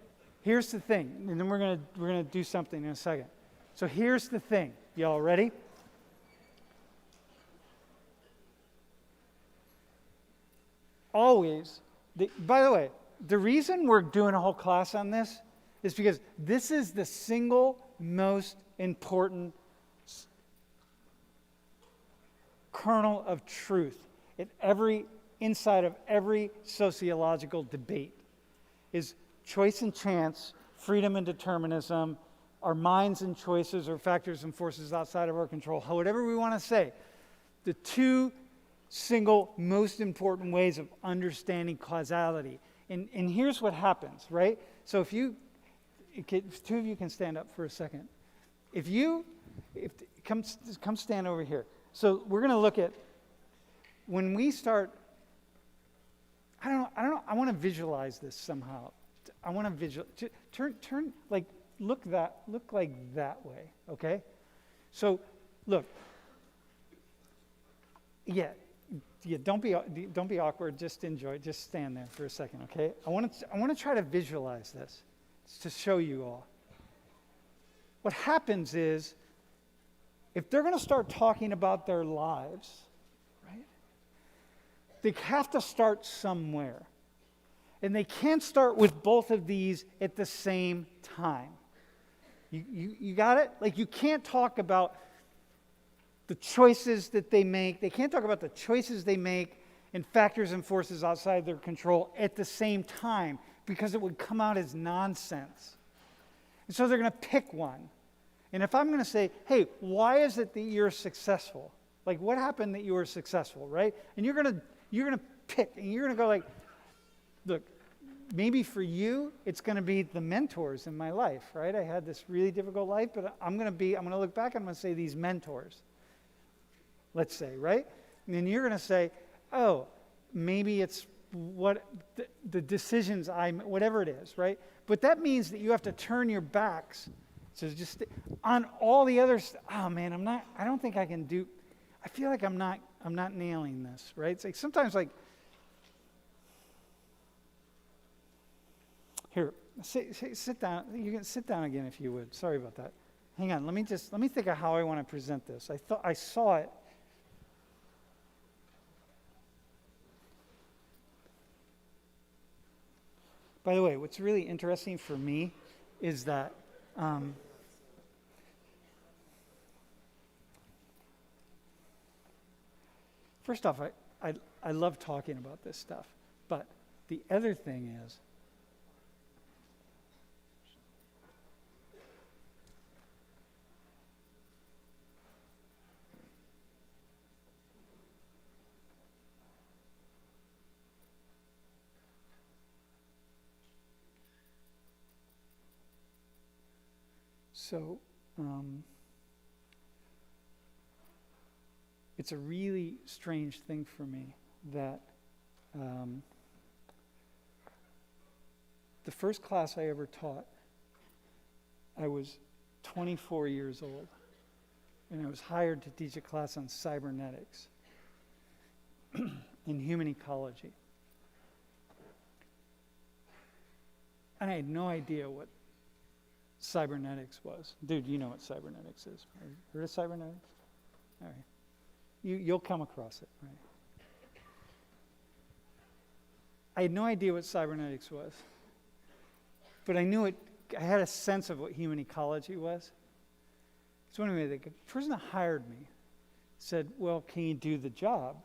here's the thing, and then we're gonna do something in a second. So here's the thing. Y'all ready? Always, by the way, the reason we're doing a whole class on this is because this is the single most important kernel of truth inside of every sociological debate is choice and chance, freedom and determinism, our minds and choices or factors and forces outside of our control, whatever we want to say. The two single most important ways of understanding causality. And here's what happens, right? So if two of you can stand up for a second. Come stand over here. So we're going to look at when we start. I don't know. I want to visualize this somehow. I want to turn like look like that way. Okay. So look. Yeah. yeah, don't be awkward. Just enjoy. Just stand there for a second, okay? I want to try to visualize this to show you all. What happens is, if they're going to start talking about their lives, right? They have to start somewhere, and they can't start with both of these at the same time. You got it? Like, you can't talk about the choices that they make. They can't talk about the choices they make and factors and forces outside their control at the same time, because it would come out as nonsense. And so they're going to pick one. And if I'm going to say, hey, why is it that you're successful? Like, what happened that you were successful, right? And you're going to pick, and you're going to go like, look, maybe for you, it's going to be the mentors in my life, right? I had this really difficult life, but I'm going to look back and I'm going to say these mentors. Let's say, right? And then you're going to say, oh, maybe it's what the decisions whatever it is, right? But that means that you have to turn your backs to just on all the others. Oh man, I don't think I can do. I feel like I'm not nailing this, right? It's like sometimes like, here, sit down. You can sit down again if you would. Sorry about that. Hang on. Let me think of how I want to present this. I saw it. By the way, what's really interesting for me is that first off, I love talking about this stuff, but the other thing is so it's a really strange thing for me that the first class I ever taught, I was 24 years old, and I was hired to teach a class on cybernetics in human ecology. And I had no idea what cybernetics was. Dude, you know what cybernetics is. Have you heard of cybernetics? All right. You'll come across it, right? I had no idea what cybernetics was, but I knew it. I had a sense of what human ecology was. So anyway, the person that hired me said, well, can you do the job?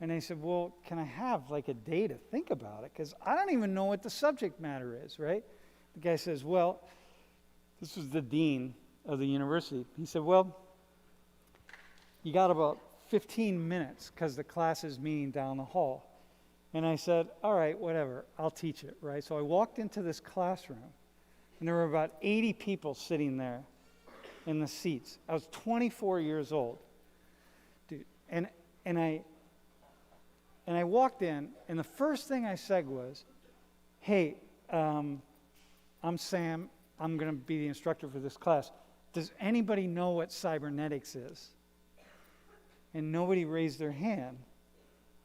And I said, well, can I have like a day to think about it? Because I don't even know what the subject matter is, right? The guy says, well, this was the dean of the university. He said, well, you got about 15 minutes because the class is meeting down the hall. And I said, all right, whatever, I'll teach it, right? So I walked into this classroom, and there were about 80 people sitting there in the seats. I was 24 years old, dude. And I walked in, and the first thing I said was, hey, I'm Sam. I'm going to be the instructor for this class. Does anybody know what cybernetics is? And nobody raised their hand.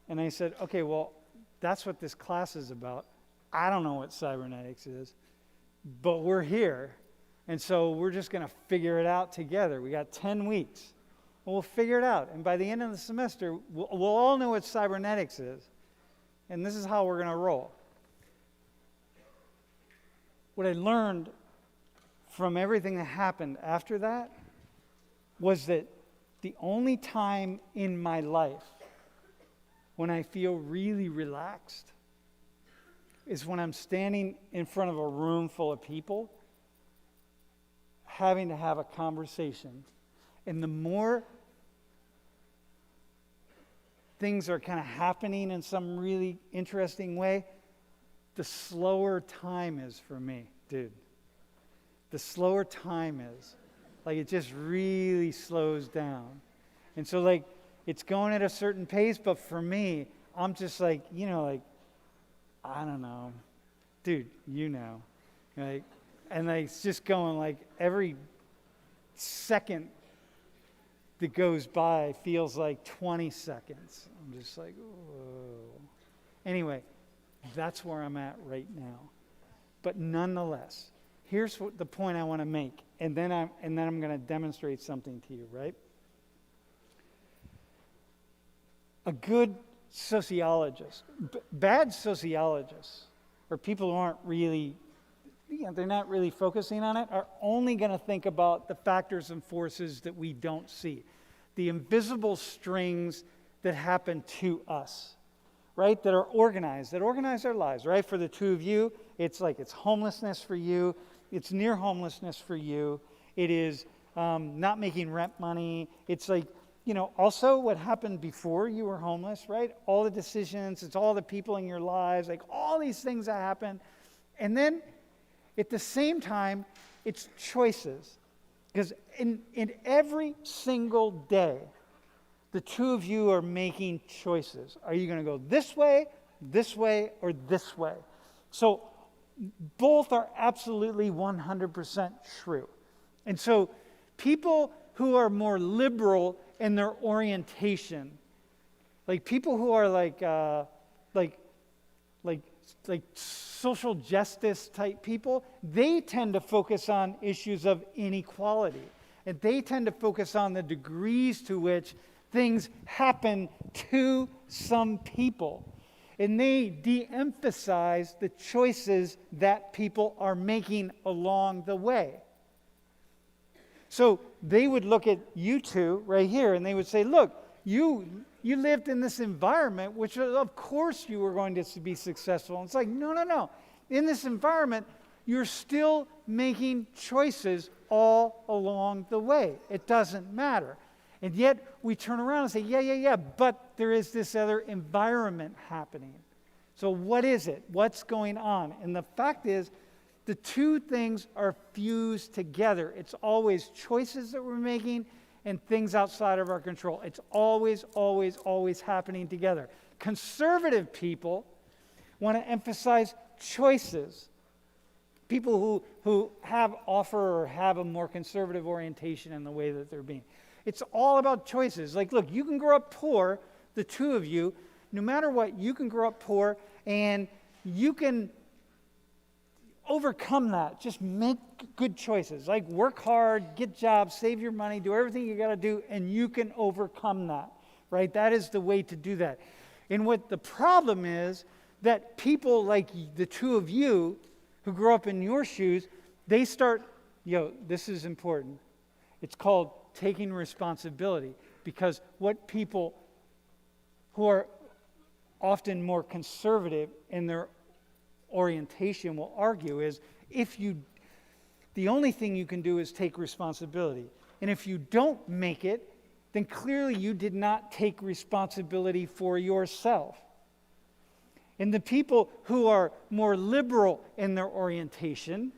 And I said, okay, well, that's what this class is about. I don't know what cybernetics is, but we're here. And so we're just going to figure it out together. We got 10 weeks. We'll figure it out. And by the end of the semester, we'll all know what cybernetics is. And this is how we're going to roll. What I learned from everything that happened after that was that the only time in my life when I feel really relaxed is when I'm standing in front of a room full of people having to have a conversation. And the more things are kind of happening in some really interesting way, the slower time is for me, dude. The slower time is. Like, it just really slows down. And so, like, it's going at a certain pace, but for me, I'm just like, like, I don't know. Dude, Like, and like, it's just going, like, every second that goes by feels like 20 seconds. I'm just like, whoa. Anyway, that's where I'm at right now. But nonetheless, here's what the point I want to make, and then I'm going to demonstrate something to you, right? A good sociologist, bad sociologists, or people who aren't really, they're not really focusing on it, are only going to think about the factors and forces that we don't see, the invisible strings that happen to us, right? That are organized, that organize our lives, right? For the two of you, it's like it's homelessness for you, it's near homelessness for you, it is not making rent money, it's like, also what happened before you were homeless, right? All the decisions, it's all the people in your lives, like all these things that happen. And then at the same time, it's choices. Because in every single day, the two of you are making choices. Are you going to go this way, or this way? So both are absolutely 100% true. And so people who are more liberal in their orientation, like people who are like social justice type people, they tend to focus on issues of inequality, and they tend to focus on the degrees to which things happen to some people, and they de-emphasize the choices that people are making along the way. So they would look at you two right here, and they would say, look, you lived in this environment, which of course you were going to be successful. And it's like, no. In this environment, you're still making choices all along the way. It doesn't matter. And yet we turn around and say, yeah, but there is this other environment happening. So what is it? What's going on? And the fact is, the two things are fused together. It's always choices that we're making and things outside of our control. It's always, always, always happening together. Conservative people want to emphasize choices. People who offer or have a more conservative orientation in the way that they're being. It's all about choices. Like, look, you can grow up poor, the two of you, no matter what, you can grow up poor and you can overcome that. Just make good choices. Like work hard, get jobs, save your money, do everything you got to do, and you can overcome that, right? That is the way to do that. And what the problem is that people like the two of you who grew up in your shoes, they start, this is important. It's called taking responsibility, because what people who are often more conservative in their orientation will argue is the only thing you can do is take responsibility. And if you don't make it, then clearly you did not take responsibility for yourself. And the people who are more liberal in their orientation,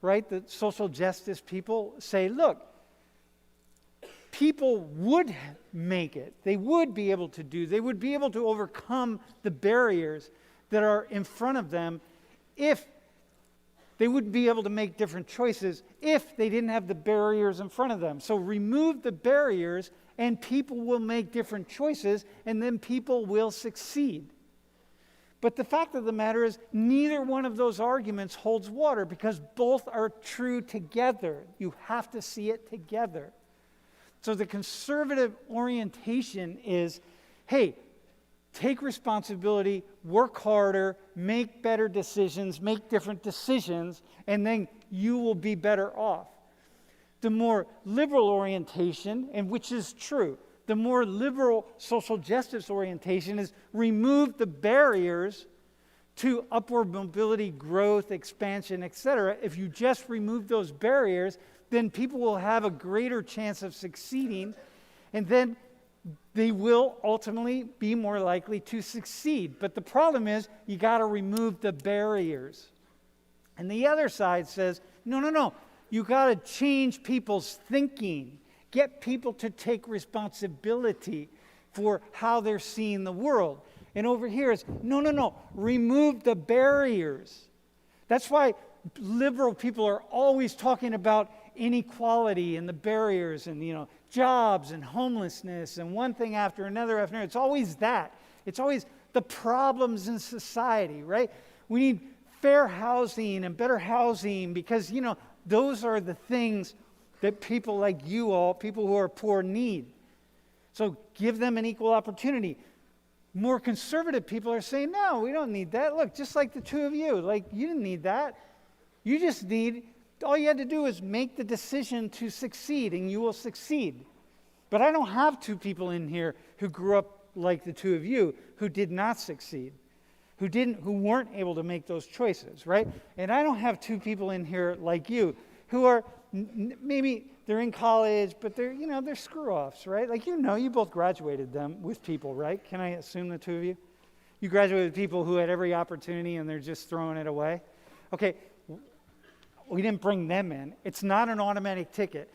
right, the social justice people say, look, people would make it. They would be able to overcome the barriers that are in front of them if they wouldn't be able to make different choices if they didn't have the barriers in front of them. So remove the barriers and people will make different choices and then people will succeed. But the fact of the matter is neither one of those arguments holds water because both are true together. You have to see it together. So the conservative orientation is, hey, take responsibility, work harder, make better decisions, make different decisions, and then you will be better off. The more liberal orientation, and which is true, the more liberal social justice orientation is remove the barriers to upward mobility, growth, expansion, etc. If you just remove those barriers, then people will have a greater chance of succeeding, and then they will ultimately be more likely to succeed. But the problem is, you got to remove the barriers. And the other side says, no, you got to change people's thinking. Get people to take responsibility for how they're seeing the world. And over here is, no, remove the barriers. That's why liberal people are always talking about inequality and the barriers and, jobs and homelessness and one thing after another after another. It's always that. It's always the problems in society, right? We need fair housing and better housing because, those are the things that people like you all, people who are poor, need. So give them an equal opportunity. More conservative people are saying, no, we don't need that. Look, just like the two of you, you didn't need that. You just need, all you had to do is make the decision to succeed and you will succeed. But I don't have two people in here who grew up like the two of you who did not succeed, who weren't able to make those choices, right? And I don't have two people in here like you who are maybe they're in college, but they're screw-offs, right? You both graduated them with people, right? Can I assume the two of you? You graduated with people who had every opportunity and they're just throwing it away? Okay, we didn't bring them in. It's not an automatic ticket.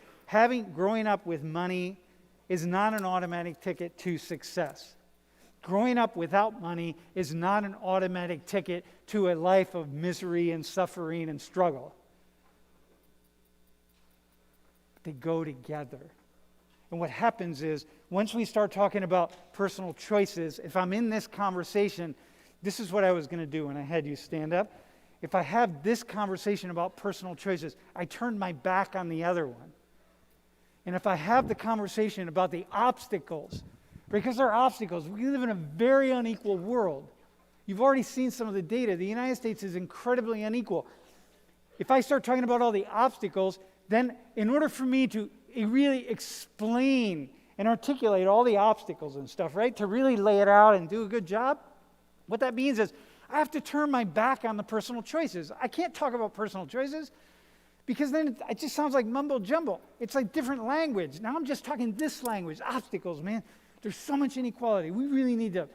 Growing up with money is not an automatic ticket to success. Growing up without money is not an automatic ticket to a life of misery and suffering and struggle. They go together. And what happens is, once we start talking about personal choices, if I'm in this conversation, this is what I was going to do when I had you stand up. If I have this conversation about personal choices, I turn my back on the other one. And if I have the conversation about the obstacles, because there are obstacles, we live in a very unequal world. You've already seen some of the data. The United States is incredibly unequal. If I start talking about all the obstacles, then in order for me to really explain and articulate all the obstacles and stuff, right, to really lay it out and do a good job, what that means is I have to turn my back on the personal choices. I can't talk about personal choices because then it just sounds like mumbo jumbo. It's like different language. Now I'm just talking this language, obstacles, man. There's so much inequality. We really need to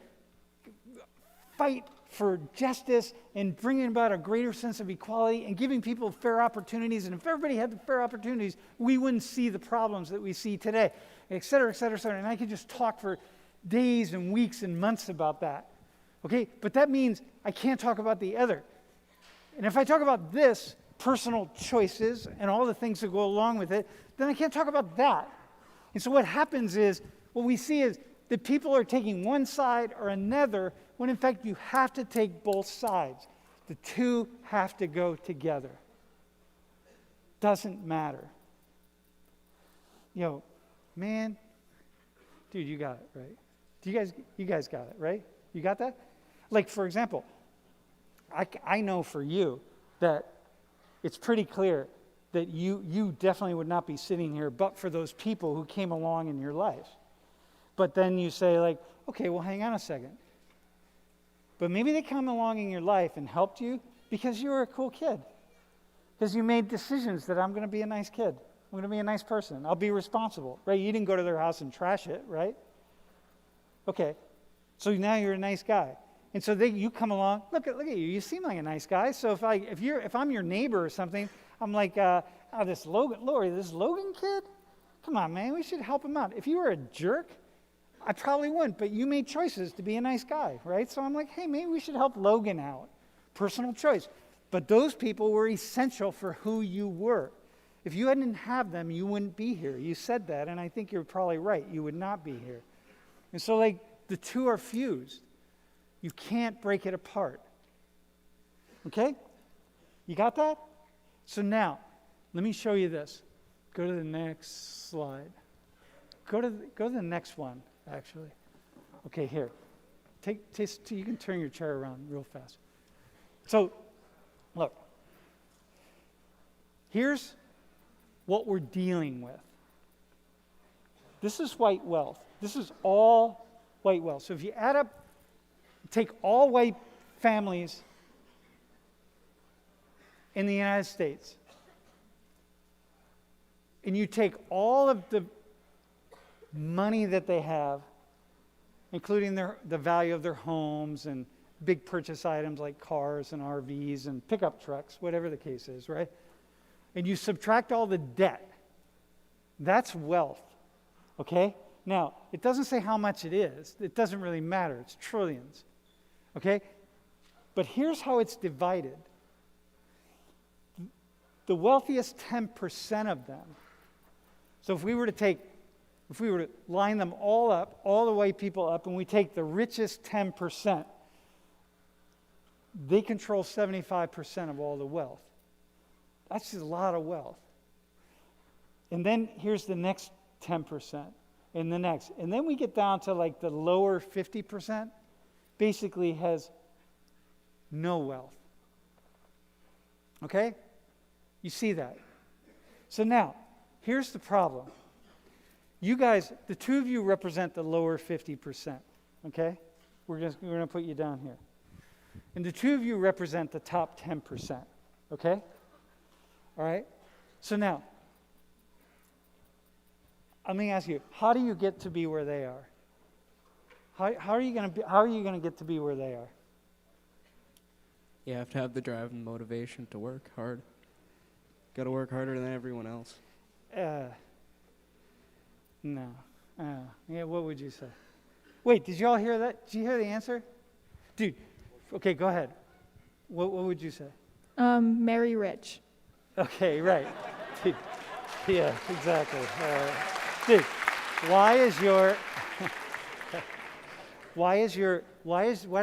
fight for justice and bringing about a greater sense of equality and giving people fair opportunities. And if everybody had the fair opportunities, we wouldn't see the problems that we see today, et cetera, et cetera, et cetera. And I could just talk for days and weeks and months about that. Okay, but that means I can't talk about the other. And if I talk about this, personal choices and all the things that go along with it, then I can't talk about that. And so what happens is, what we see is that people are taking one side or another, when in fact you have to take both sides. The two have to go together. Doesn't matter. Man, dude, you got it, right? You guys got it, right? You got that? For example, I know for you that it's pretty clear that you definitely would not be sitting here but for those people who came along in your life. But then you say, okay, well, hang on a second. But maybe they come along in your life and helped you because you were a cool kid. Because you made decisions that I'm going to be a nice kid. I'm going to be a nice person. I'll be responsible, right? You didn't go to their house and trash it, right? Okay, so now you're a nice guy. And so you come along, look at you. You seem like a nice guy. So if I'm your neighbor or something, I'm like, this Logan kid? Come on, man, we should help him out. If you were a jerk, I probably wouldn't, but you made choices to be a nice guy, right? So I'm like, hey, maybe we should help Logan out. Personal choice. But those people were essential for who you were. If you didn't have them, you wouldn't be here. You said that, and I think you're probably right. You would not be here. And so, the two are fused. You can't break it apart. Okay? You got that? So now, let me show you this. Go to the next slide. Go to the next one, actually. Okay, here. You can turn your chair around real fast. So, look. Here's what we're dealing with. This is white wealth. This is all white wealth. So if you take all white families in the United States, and you take all of the money that they have, including the value of their homes and big purchase items like cars and RVs and pickup trucks, whatever the case is, right? And you subtract all the debt, that's wealth, okay? Now, it doesn't say how much it is. It doesn't really matter. It's trillions, okay? But here's how it's divided. the wealthiest 10% of them. So if we were to line them all up, all the way people up, and we take the richest 10%, they control 75% of all the wealth. That's just a lot of wealth. And then here's the next 10%, and the next. And then we get down to like the lower 50%, basically has no wealth. Okay? You see that? So now, here's the problem. You guys, the two of you represent the lower 50%. Okay? We're going to put you down here. And the two of you represent the top 10%. Okay? All right? So now, let me ask you, how do you get to be where they are? How are you going to get to be where they are? You have to have the drive and motivation to work hard. Got to work harder than everyone else. No. Yeah, what would you say? Wait, did you all hear that? Did you hear the answer? Dude, okay, go ahead. What would you say? Marry rich. Okay, right. Dude, yeah, exactly. Dude, why did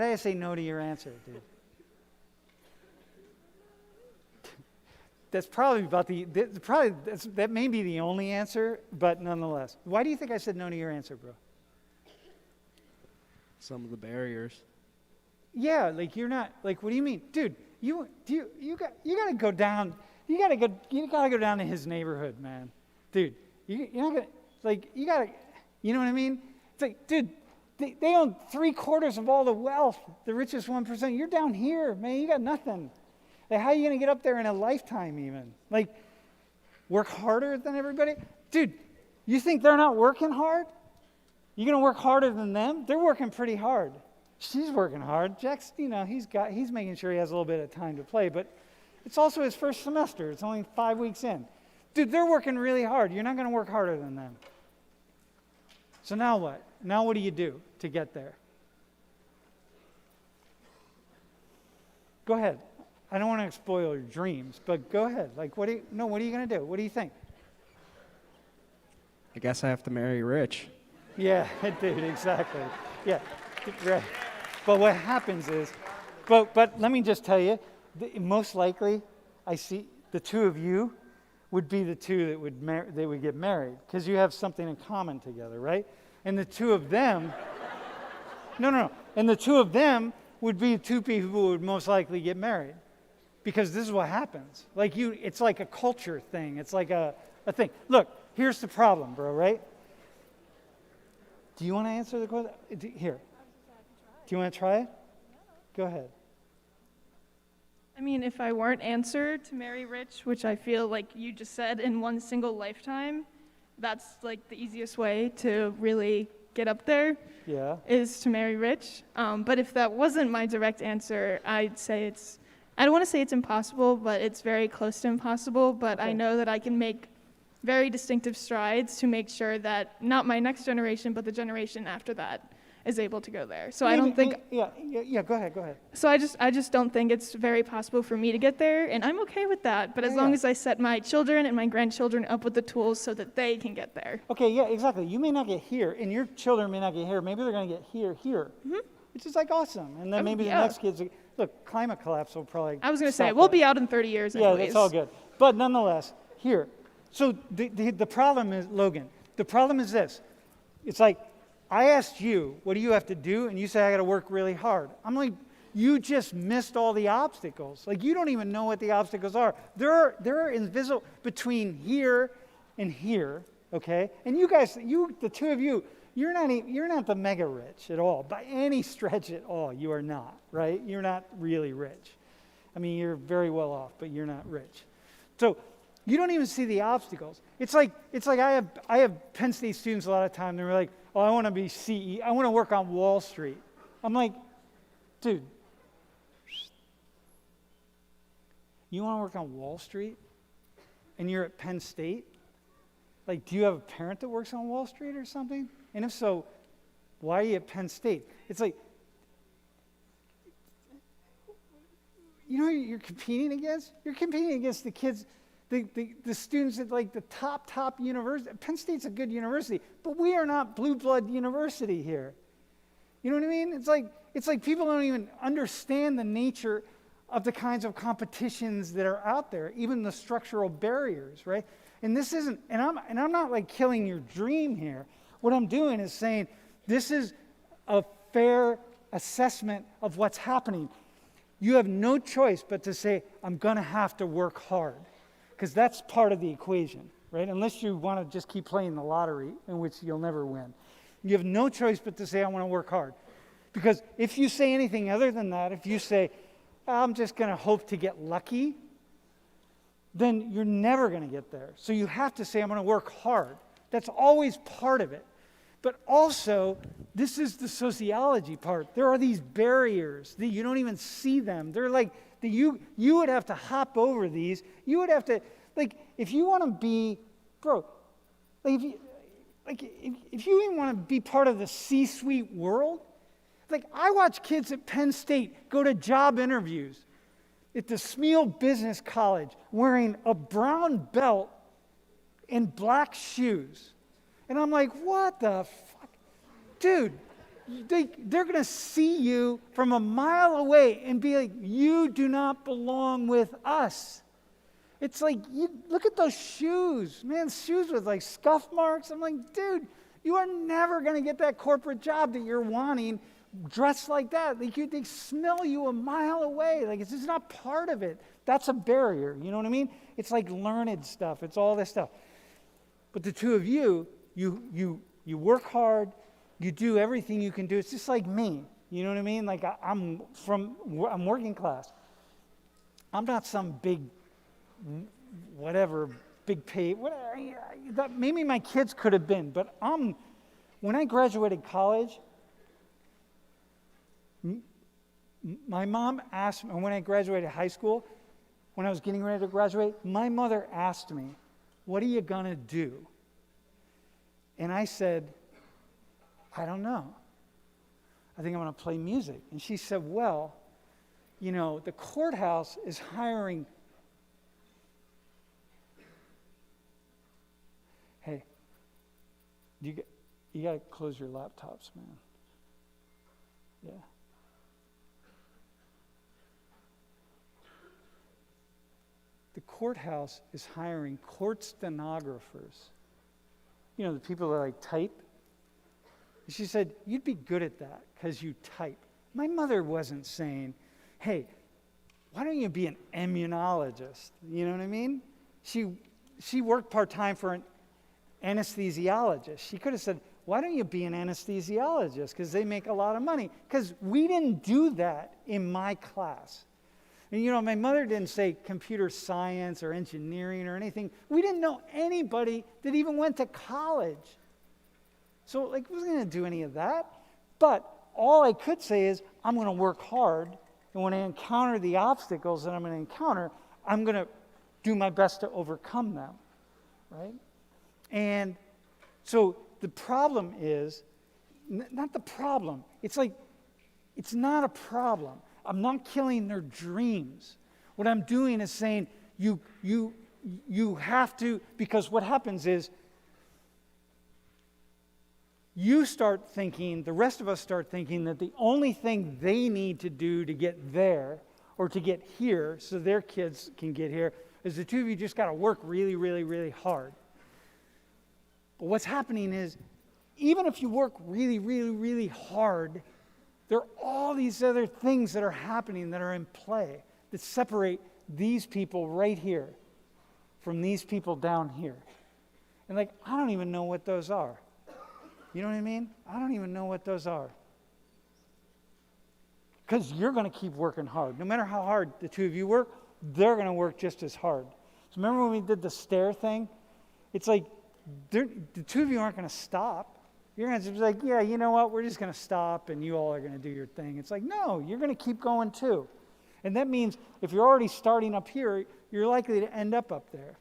I say no to your answer, dude? That's probably that may be the only answer, but nonetheless. Why do you think I said no to your answer, bro? Some of the barriers. Yeah, like you're not, like, what do you mean? Dude, you gotta go down, you gotta go down to his neighborhood, man. Dude, you're not gonna, like, you know what I mean? It's like, dude, they own 3/4 of all the wealth, the richest 1%. You're down here, man, you got nothing. Like, how are you going to get up there in a lifetime even? Like, work harder than everybody? Dude, you think they're not working hard? You going to work harder than them? They're working pretty hard. She's working hard. Jack's, he's making sure he has a little bit of time to play, but it's also his first semester. It's only 5 weeks in. Dude, they're working really hard. You're not going to work harder than them. So now what? Now what do you do to get there? Go ahead. I don't want to spoil your dreams, but go ahead. Like, what are you going to do? What do you think? I guess I have to marry rich. Yeah, dude, exactly. Yeah, right. But what happens is, but let me just tell you, most likely, I see the two of you would be the two that would get married because you have something in common together, right? And the two of them, no, and the two of them would be two people who would most likely get married. Because this is what happens. Like it's like a culture thing. It's like a thing. Look, here's the problem, bro, right? Do you want to answer the question? Here. Do you want to try it? Go ahead. I mean, if I weren't answered to marry rich, which I feel like you just said in one single lifetime, that's like the easiest way to really get up there. Yeah. Is to marry rich. But if that wasn't my direct answer, I'd say I don't want to say it's impossible, but it's very close to impossible. But okay. I know that I can make very distinctive strides to make sure that not my next generation, but the generation after that is able to go there. So I don't think. Yeah. Go ahead. So I just don't think it's very possible for me to get there, and I'm okay with that. But as long as I set my children and my grandchildren up with the tools so that they can get there. Okay. Yeah. Exactly. You may not get here, and your children may not get here. Maybe they're going to get here. Mm-hmm. Which is like awesome, and then maybe the next kids. Look, climate collapse will probably. I was going to say we'll be out in 30 years. Yeah, anyways. that's all good. But nonetheless, here. So the problem is, Logan. The problem is this. It's like I asked you, what do you have to do, and you say I got to work really hard. I'm like, you just missed all the obstacles. Like you don't even know what the obstacles are. They're invisible between here and here. Okay, and you guys, the two of you. You're not the mega rich at all, by any stretch at all. You are not, right? You're not really rich. I mean, you're very well off, but you're not rich. So you don't even see the obstacles. It's like I have Penn State students a lot of time. They're like, "Oh, I want to be CEO. I want to work on Wall Street." I'm like, dude, you want to work on Wall Street, and you're at Penn State? Like, do you have a parent that works on Wall Street or something? And if so, why are you at Penn State? It's like, you know who you're competing against? You're competing against the kids The students at like the top university. Penn State's a good university, but we are not blue blood university here. You know what I mean? It's like people don't even understand the nature of the kinds of competitions that are out there, even the structural barriers, right? And this isn't, and I'm not like killing your dream here. What I'm doing is saying this is a fair assessment of what's happening. You have no choice but to say, I'm going to have to work hard, because that's part of the equation, right? Unless you want to just keep playing the lottery, in which you'll never win. You have no choice but to say, I want to work hard. Because if you say anything other than that, if you say, I'm just going to hope to get lucky, then you're never going to get there. So you have to say, I'm going to work hard. That's always part of it. But also, this is the sociology part. There are these barriers that you don't even see them. They're like, you would have to hop over these. You would have to, like, if you want to be, bro, like if you even want to be part of the C-suite world, like I watch kids at Penn State go to job interviews at the Smeal Business College wearing a brown belt and black shoes. And I'm like, what the fuck? Dude, they're going to see you from a mile away and be like, you do not belong with us. It's like, look at those shoes. Man, shoes with like scuff marks. I'm like, dude, you are never going to get that corporate job that you're wanting dressed like that. Like they smell you a mile away. Like it's just not part of it. That's a barrier. You know what I mean? It's like learned stuff. It's all this stuff. But the two of you work hard. You do everything you can do. It's just like me. You know what I mean? Like I'm working class. I'm not some big, whatever, big pay. Maybe my kids could have been, but when I graduated college, my mom asked me, when I graduated high school, when I was getting ready to graduate, my mother asked me, what are you going to do? And I said, I don't know. I think I'm going to play music. And she said, well, you know, the courthouse is hiring. Hey, you got to close your laptops, man. Yeah. The courthouse is hiring court stenographers. You know, the people that like type. And she said, you'd be good at that because you type. My mother wasn't saying, hey, why don't you be an immunologist? You know what I mean? She worked part-time for an anesthesiologist. She could have said, why don't you be an anesthesiologist? Because they make a lot of money. Because we didn't do that in my class. And you know, my mother didn't say computer science or engineering or anything. We didn't know anybody that even went to college. So, like, I wasn't going to do any of that. But all I could say is, I'm going to work hard. And when I encounter the obstacles that I'm going to encounter, I'm going to do my best to overcome them. Right? And so the problem is, not the problem. It's like, it's not a problem. I'm not killing their dreams. What I'm doing is saying, you have to, because what happens is, you start thinking, the rest of us start thinking that the only thing they need to do to get there, or to get here, so their kids can get here, is the two of you just got to work really, really, really hard. But what's happening is, even if you work really, really, really hard, there are all these other things that are happening that are in play that separate these people right here from these people down here. And like, I don't even know what those are. You know what I mean? I don't even know what those are. Because you're going to keep working hard. No matter how hard the two of you work, they're going to work just as hard. So remember when we did the stair thing? It's like, the two of you aren't going to stop. You're going to be like, yeah, you know what? We're just going to stop and you all are going to do your thing. It's like, no, you're going to keep going too. And that means if you're already starting up here, you're likely to end up there.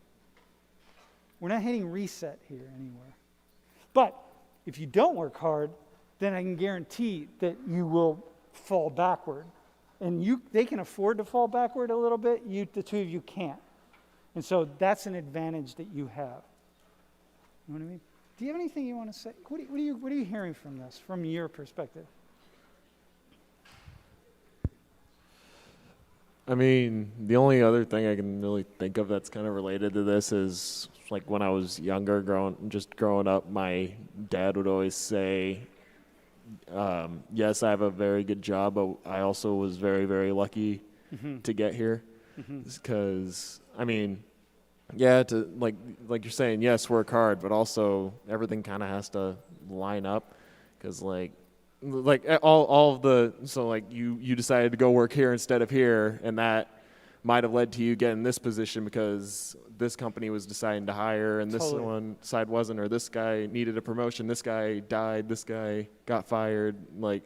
We're not hitting reset here anywhere. But if you don't work hard, then I can guarantee that you will fall backward. And they can afford to fall backward a little bit. The two of you can't. And so that's an advantage that you have. You know what I mean? Do you have anything you want to say? What are you hearing from this, from your perspective? I mean, the only other thing I can really think of that's kind of related to this is like when I was younger, growing up, my dad would always say, yes, I have a very good job, but I also was very, very lucky to get here. Because, I mean, yeah, to like you're saying, yes, work hard, but also everything kind of has to line up. Because like all of the, so like you decided to go work here instead of here, and that might have led to you getting this position because this company was deciding to hire and this Totally. one side wasn't, or this guy needed a promotion, this guy died, this guy got fired. Like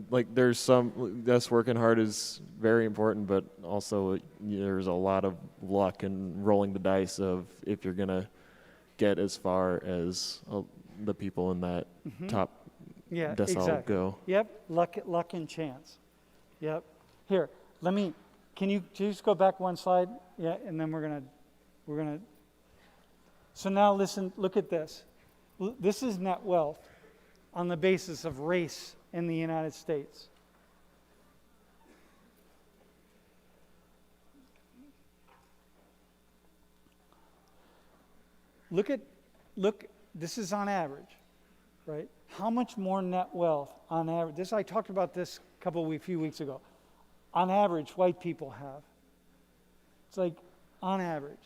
like there's some, yes, working hard is very important, but also there's a lot of luck and rolling the dice of if you're going to get as far as the people in that top Yeah, decile exactly. go. Yep, luck and chance. Yep. Here, can you just go back one slide? Yeah, and then we're gonna. So now listen, look at this. This is net wealth on the basis of race in the United States. Look, this is on average, right? How much more net wealth on average? I talked about this a few weeks ago. On average, white people have. It's like, on average.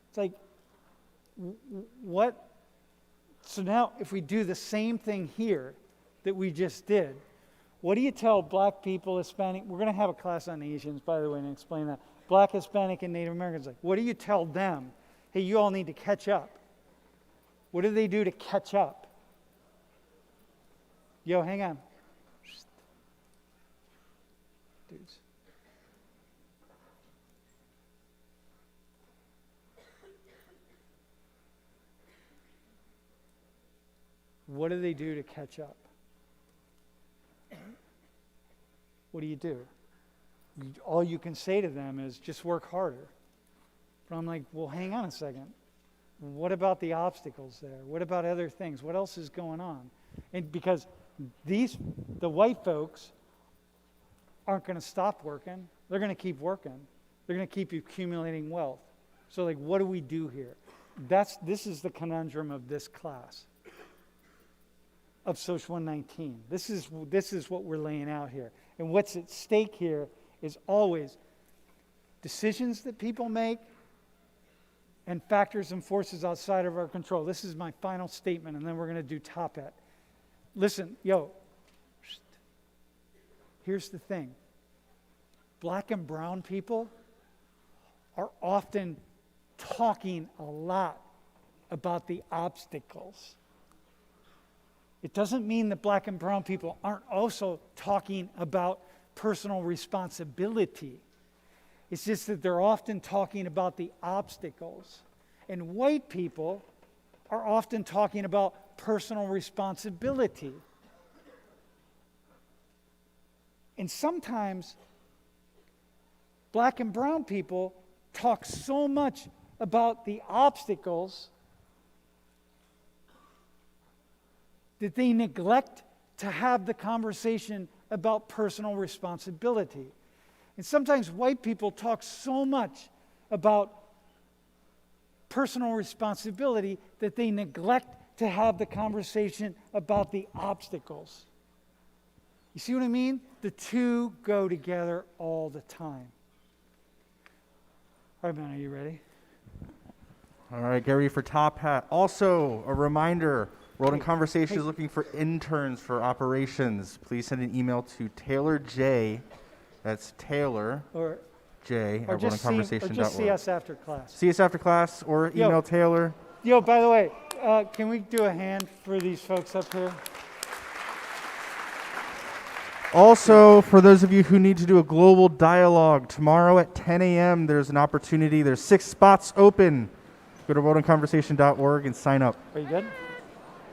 It's like, what? So now, if we do the same thing here that we just did, what do you tell black people, Hispanic? We're going to have a class on Asians, by the way, and explain that. Black, Hispanic, and Native Americans. Like, what do you tell them? Hey, you all need to catch up. What do they do to catch up? Yo, hang on. Dudes. What do they do to catch up? What do you do? All you can say to them is just work harder. But I'm like, well, hang on a second. What about the obstacles there? What about other things? What else is going on? And because the white folks aren't going to stop working. They're going to keep working. They're going to keep accumulating wealth. So like, what do we do here? This is the conundrum of this class of Social 119. This is what we're laying out here. And what's at stake here is always decisions that people make and factors and forces outside of our control. This is my final statement, and then we're going to do top hat. Listen, here's the thing. Black and brown people are often talking a lot about the obstacles. It doesn't mean that black and brown people aren't also talking about personal responsibility. It's just that they're often talking about the obstacles. And white people are often talking about personal responsibility. And sometimes black and brown people talk so much about the obstacles that they neglect to have the conversation about personal responsibility. And sometimes white people talk so much about personal responsibility that they neglect to have the conversation about the obstacles. You see what I mean? The two go together all the time. All right, man, are you ready? All right, get ready for Top Hat. Also, a reminder, World in Conversation is looking for interns for operations. Please send an email to Taylor J. That's Taylor Or J at just worldinconversation.org. see us after class. See us after class or email Taylor. Yo, by the way, can we do a hand for these folks up here? Also, for those of you who need to do a global dialogue, tomorrow at 10 a.m. there's an opportunity. There's 6 spots open. Go to worldinconversation.org and sign up. Are you good?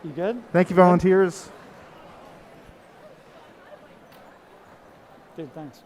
You good? Thank you, volunteers. Dude, thanks.